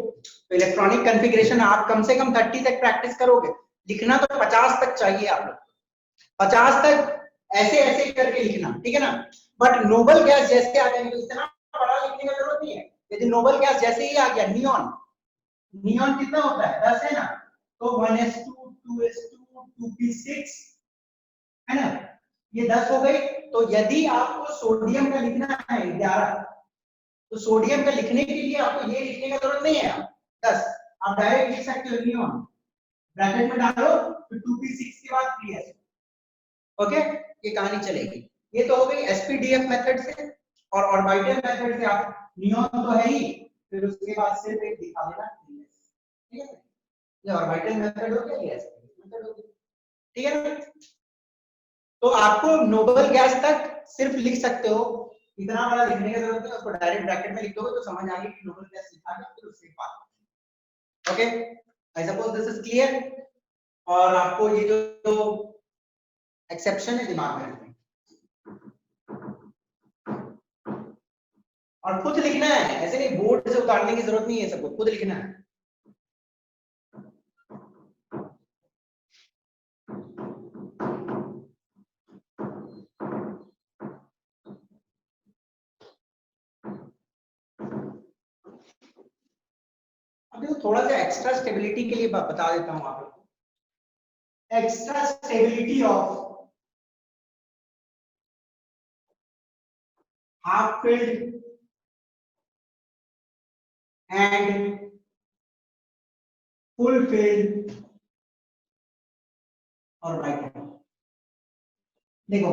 तो इलेक्ट्रॉनिक कॉन्फ़िगरेशन आप कम से कम 30 तक प्रैक्टिस करोगे, लिखना तो 50 तक चाहिए आप लोग, 50 तक ऐसे ऐसे करके लिखना, ठीक है ना। बट नोबल गैस जैसे आ जाएंगे तो इतना बड़ा लिखने की जरूरत नहीं है। यदि नोबल गैस जैसे ही आ गया, नियॉन, नियॉन कितना होता है 10 है ना, तो 1s2 2s2 2p6 है ना, ये 10 हो गई। तो यदि आपको सोडियम का लिखना है 11, तो सोडियम का लिखने के लिए आपको ये लिखने की जरूरत नहीं है 10, आप डायरेक्ट लिख सकते हो नियॉन, ब्रैकेट में डालो, फिर 2p6 के बाद 3s। ओके, ये कहानी चलेगी। ये तो हो गई एसपीडीएफ मेथड से, और ऑर्बिटल मेथड से आप नियॉन तो है ही, फिर उसके बाद सिर्फ एक दिखा देना 3s, ठीक है। ये ऑर्बिटल मेथड हो गया, ये एसपीडीएफ मेथड हो गया, ठीक है ना। तो आपको नोबल गैस तक सिर्फ लिख सकते हो, इतना बड़ा लिखने की जरूरत है, उसको डायरेक्ट ब्रैकेट में लिख दोगे तो समझ आ गई कि नोबल गैस लिखा गया, फिर उसके बाद। Okay, I suppose this is clear. और आपको ये जो एक्सेप्शन है दिमाग में रखना और खुद लिखना है, ऐसे नहीं बोर्ड से उतारने की जरूरत नहीं है, सबको खुद लिखना है। थोड़ा सा एक्स्ट्रा स्टेबिलिटी के लिए बता देता हूं आप लोग को। Extra stability of half filled and full filled orbital. देखो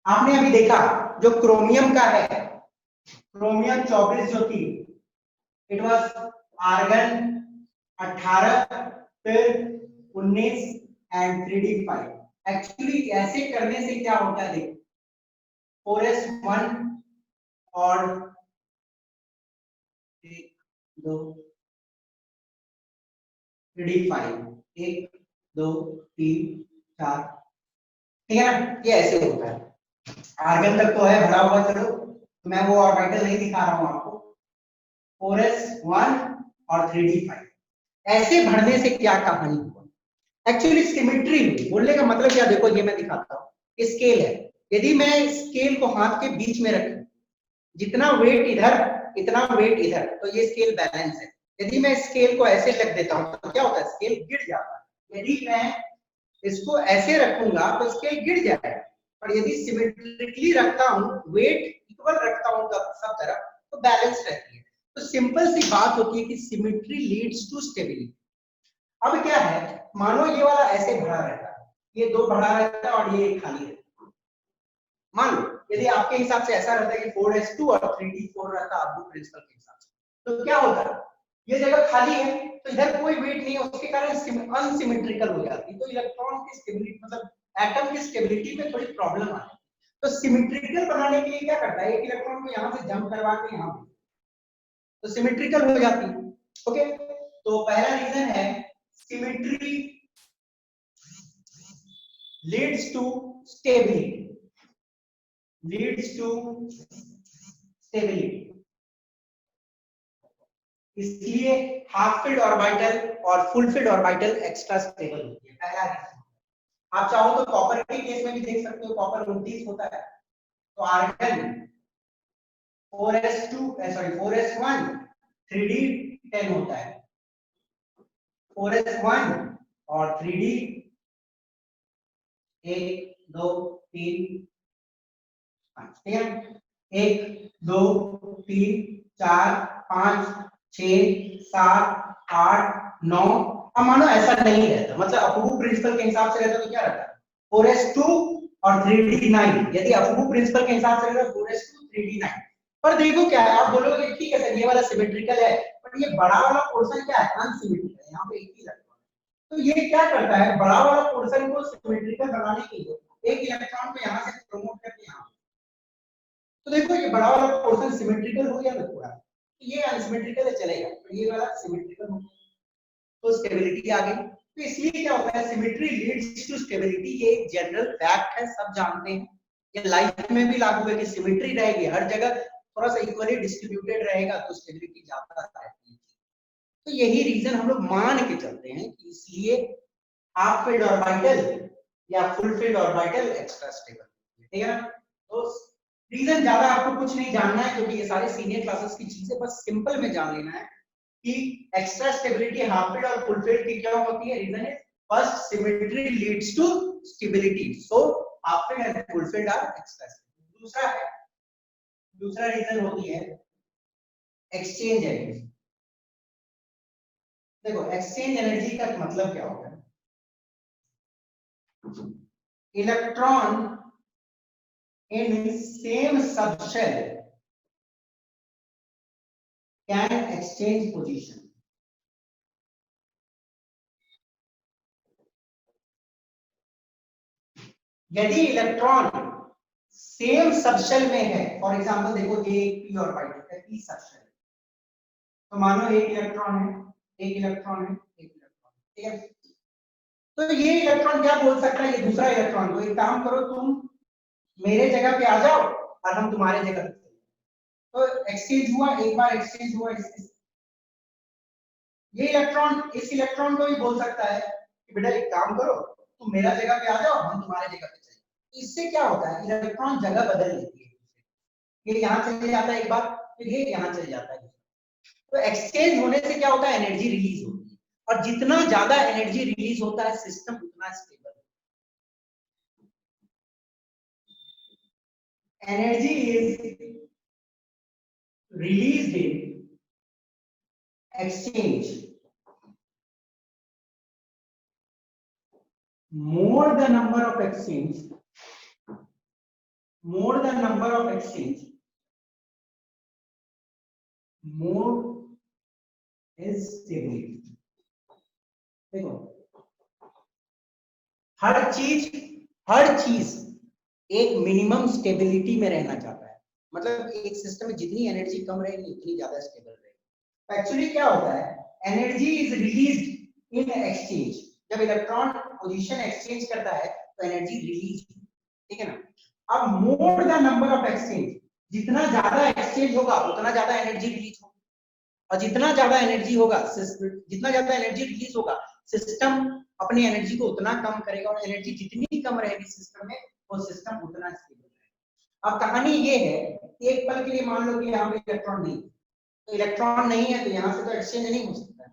आपने अभी देखा जो क्रोमियम का है, क्रोमियम 24 जो थी, इट वाज आर्गन 18, फिर 19 एंड 3d5। एक्चुअली ऐसे करने से क्या होता है, देखो 4s1 और 1 2 3d5, 1 2 3 4, ठीक है ना, ये ऐसे होता है। आर्गन तक तो है भरा हुआ, चलो मैं वो ऑर्बिटल नहीं दिखा रहा हूं आपको। 4s1 और 3d5 ऐसे भरने से क्या कहानी हुआ, एक्चुअली सिमेट्री हुई। बोलने का मतलब क्या, देखो ये मैं दिखाता हूँ, स्केल है, यदि मैं स्केल को हाथ के बीच में रखूं, जितना वेट इधर इतना वेट इधर, तो ये स्केल बैलेंस है। यदि मैं स्केल को ऐसे रख देता हूं तो क्या होता है, स्केल गिर जाता है। यदि मैं इसको ऐसे रखूंगा तो स्केल गिर जाएगा, और यदि सिमेट्रिकली रखता हूं, वेट इक्वल रखता हूं सब तरफ, तो बैलेंस रहती है। तो सिंपल सी बात होती है कि सिमेट्री लीड्स टू स्टेबिलिटी। अब क्या है, मानो ये वाला ऐसे भरा रहता है, ये 2 भरा रहता है और ये खाली रहता है। मान लो यदि आपके हिसाब से ऐसा रहता है कि 4s2 और 3d4 रहता है आपके प्रिंसिपल के हिसाब से, तो क्या होता है, ये जगह खाली है तो इधर कोई वेट नहीं है, उसके कारण अनसिमेट्रिकल हो जाती है। तो इलेक्ट्रॉन की स्टेबिलिटी मतलब एटम की स्टेबिलिटी में थोड़ी प्रॉब्लम आती है। तो सिमेट्रिकल बनाने के लिए क्या करता है, एक इलेक्ट्रॉन को यहां से जंप करवा के यहां पे, तो सिमेट्रिकल हो जाती है। ओके, तो पहला रीजन है symmetry leads to stability, leads to stability. इसलिए हाफ फील्ड ऑर्बिटल और full filled orbital extra stable होती है, पहला रीजन। आप चाहो तो कॉपर के केस में भी देख सकते हो, कॉपर 29 होता है तो आर्गन 4s1 3d10 होता है, 4s1 और 3d 1 2 3 5, ठीक है, 1 2 3 4 5 6 7 8 9। अब मानो ऐसा नहीं रहता, मतलब अफबू प्रिंसिपल के हिसाब से रहता तो क्या रहता है, 4s2 और 3d9। यदि अफबू प्रिंसिपल के हिसाब से रहता 4s2 3d9। पर देखो क्या है, आप बोलोगे ठीक है सर ये वाला सिमेट्रिकल है, बट ये बड़ा वाला पोर्शन क्या है, अनसिमेट्रिकल है, यहाँ पे एक ही इलेक्ट्रॉन। तो ये क्या करता है, बड़ा वाला पोर्शन को सिमेट्रिकल बनाने के लिए एक इलेक्ट्रॉन को यहाँ से प्रमोट करके यहाँ, तो देखो ये बड़ा वाला पोर्शन सिमेट्रिकल हो गया ना पूरा, तो ये अनसिमेट्रिकल है चलेगा, तो ये वाला सिमेट्रिकल हो गया, तो स्टेबिलिटी आ गई। तो इसलिए क्या होता है, सिमेट्री लीड्स टू स्टेबिलिटी, ये एक जनरल फैक्ट है, सब जानते हैं। ये लाइफ में भी लागू है कि सिमेट्री रहेगी हर जगह, थोड़ा सा इक्वली डिस्ट्रीब्यूटेड रहेगा तो स्टेबिलिटी ज्यादा रहती है। तो यही रीजन हम लोग मान के चलते हैं कि इसलिए हाफ फील्ड ऑर्बिटल या full filled orbital extra stable, ठीक है ना। तो रीजन ज्यादा आपको कुछ नहीं जानना है, क्योंकि ये सारे सीनियर क्लासेस की चीजें, बस सिंपल में जान लेना है कि एक्स्ट्रा स्टेबिलिटी हाफ फील्ड और फुल फील्ड की क्या होती है। Reason is first, symmetry leads to stability, so half filled and full filled are extra stable. दूसरा रीजन होती है एक्सचेंज एनर्जी। देखो एक्सचेंज एनर्जी का मतलब क्या होता है, electron in same subshell can exchange position। यदि इलेक्ट्रॉन सेम सबशेल में है, फॉर एग्जांपल देखो ये एक p ऑर्बिटल है, p सबशेल, तो मानो एक इलेक्ट्रॉन है, एक इलेक्ट्रॉन है, एक इलेक्ट्रॉन, ठीक है। तो ये इलेक्ट्रॉन क्या बोल सकता है, ये दूसरा इलेक्ट्रॉन को एक काम करो, तुम मेरे जगह पे आ जाओ और हम तुम्हारे जगह पे, तो एक्सचेंज हुआ, एक बार एक्सचेंज हुआ। ये इलेक्ट्रॉन इस इलेक्ट्रॉन को भी बोल सकता है कि बेटा एक काम करो, तुम मेरा जगह पे आ जाओ, हम तुम्हारे जगह पे चले। इससे क्या होता है, इलेक्ट्रॉन जगह बदल लेती है, ये यहाँ चले जाता है एक बार, फिर ये यहाँ चले जाता है। तो एक्सचेंज होने से क्या होता है, एनर्जी रिलीज होती है, और जितना ज्यादा एनर्जी रिलीज होता है सिस्टम उतना स्टेबल है। Energy is released in exchange more the number of exchange more the number of exchange more is stability। देखो हर चीज एक मिनिमम स्टेबिलिटी में रहना चाहता है, मतलब एक सिस्टम में जितनी एनर्जी कम रहेगी उतनी ज्यादा स्टेबल रहेगी। एक्चुअली क्या होता है, energy is released in exchange, जब इलेक्ट्रॉन पोजीशन एक्सचेंज करता है तो एनर्जी रिलीज, ठीक है ना। अब more the number of exchange, जितना ज्यादा एक्सचेंज होगा उतना ज्यादा एनर्जी रिलीज होगी, और जितना ज्यादा एनर्जी होगा, जितना ज्यादा एनर्जी रिलीज होगा सिस्टम अपनी एनर्जी को उतना कम करेगा, और एनर्जी जितनी कम रहेगी सिस्टम में वो सिस्टम उतना स्टेबल रहेगा। अब कहानी ये है कि एक पल के लिए मान लो कि यहाँ पे इलेक्ट्रॉन नहीं, तो इलेक्ट्रॉन नहीं है तो यहाँ से तो एक्सचेंज नहीं हो सकता है,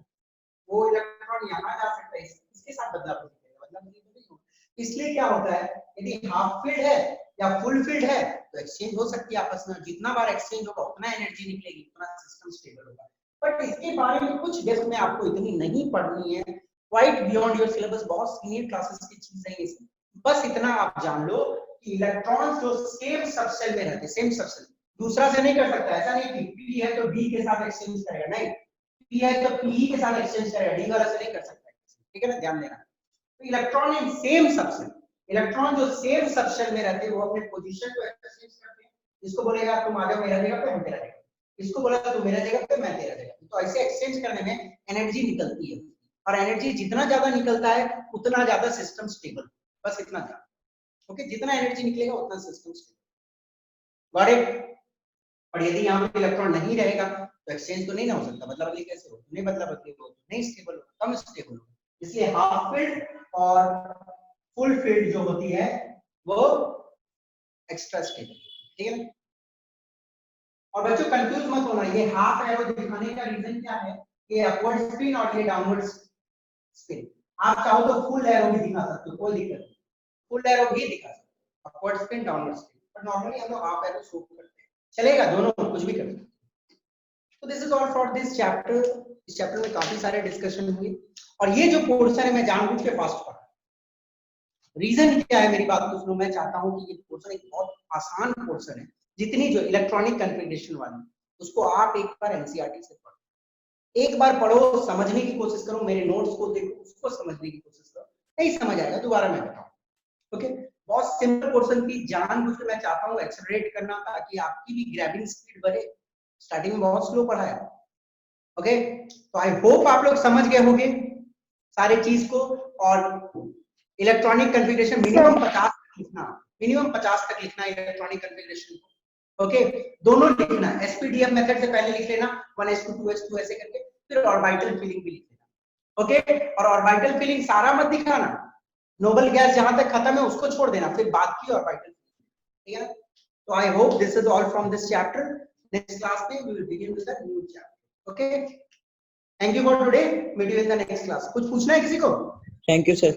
वो इलेक्ट्रॉन यहाँ जा सकता है, इसके साथ बदलाव हो सकता है, नहीं होगा। इसलिए क्या होता है, यदि हाफ फील्ड है या फुल फील्ड है तो एक्सचेंज हो सकती है आपस में, जितना बार एक्सचेंज होगा उतना एनर्जी निकलेगी, उतना सिस्टम स्टेबल होगा। बट इसके बारे में कुछ डेप्थ में आपको इतनी नहीं पढ़नी है, क्वाइट बियॉन्ड योर सिलेबस, बहुत सीनियर क्लासेस की चीज है ये। बस इतना आप जान लो कि इलेक्ट्रॉन्स जो सेम सबसेल में रहते, सेम सबसेल, दूसरा से नहीं कर सकता, ऐसा नहीं कि पी है तो डी के साथ एक्सचेंज करेगा, नहीं, पी है तो पी के साथ एक्सचेंज करेगा, डी वाला से नहीं कर सकता, ठीक है ना, ध्यान देना। तो electron in same subshell, electron जो सेम सबसेल में रहते हैं वो अपने पोजीशन को एक्सचेंज करते हैं, इसको बोलेगा तुम आ जाओ मेरा जगह पे, हम तेरा जगह, इसको बोला तुम मेरा जगह पे, मैं तेरा जगह, तो ऐसे एक्सचेंज करने में एनर्जी निकलती है, और एनर्जी जितना ज्यादा निकलता है उतना ज्यादा सिस्टम स्टेबल, बस इतना ज्यादा, ओके, जितना एनर्जी निकलेगा उतना सिस्टम स्टेबल। Got it. और यदि यहाँ पे इलेक्ट्रॉन नहीं रहेगा तो एक्सचेंज तो नहीं ना हो सकता, मतलब बदली कैसे हो, नहीं बदला बदली हो, नहीं स्टेबल हो, कम स्टेबल हो। इसलिए हाफ फील्ड और फुल फील्ड जो होती है वो एक्स्ट्रा स्टेबल, ठीक है ना। और बच्चों कंफ्यूज मत होना, ये हाफ एरो दिखाने का रीजन क्या है, ये अपवर्ड स्पिन और ये डाउनवर्ड स्पिन। आप चाहो तो फुल एरो भी दिखा सकते हो, कोई दिक्कत नहीं, फुल एरो भी दिखा सकते हो, अपवर्ड स्पिन डाउनवर्ड स्पिन, पर नॉर्मली हम लोग हाफ एरो शो करते हैं, चलेगा, दोनों कुछ भी कर सकते हैं। तो this is all for this chapter. इस चैप्टर में काफी सारे डिस्कशन हुए, और ये जो पोर्शन है मैं जानबूझ के फास्ट पढ़ा, रीजन क्या है, मेरी बात को सुनो, मैं चाहता हूं कि ये पोर्शन एक बहुत आसान पोर्शन है, जितनी जो इलेक्ट्रॉनिक कॉन्फ़िगरेशन वाली उसको आप एक बार एनसीईआरटी से पढ़ो, एक बार पढ़ो, समझने की कोशिश करो, मेरे नोट्स को देखो, उसको समझने की कोशिश करो, नहीं समझ आएगा दोबारा मैं बताऊं, ओके। बहुत सिंपल पोर्शन की जानबूझ के मैं चाहता हूं एक्सेलरेट करना, ताकि आपकी भी ग्रैबिंग स्पीड बढ़े, स्टार्टिंग में बहुत स्लो पढ़ाया, ओके। तो आई होप आप लोग समझ गए होंगे सारे चीज को, और इलेक्ट्रॉनिक कॉन्फ़िगरेशन मिनिमम 50 तक लिखना, मिनिमम 50 तक लिखना इलेक्ट्रॉनिक कॉन्फ़िगरेशन को, ओके। दोनों लिखना, एसपीडीएफ मेथड से पहले लिख लेना 1s2 2s2 ऐसे करके, फिर ऑर्बिटल फिलिंग भी लिख लेना, ओके। और ऑर्बिटल फिलिंग सारा मत दिखाना, नोबल गैस जहां तक खत्म है उसको छोड़ देना, फिर बाकी ऑर्बिटल, ठीक है ना। तो I hope this is all from this chapter. Next class में we will begin with the new chapter, okay. Thank you for today, meet you in the next class. कुछ पूछना है किसी को? Thank you sir.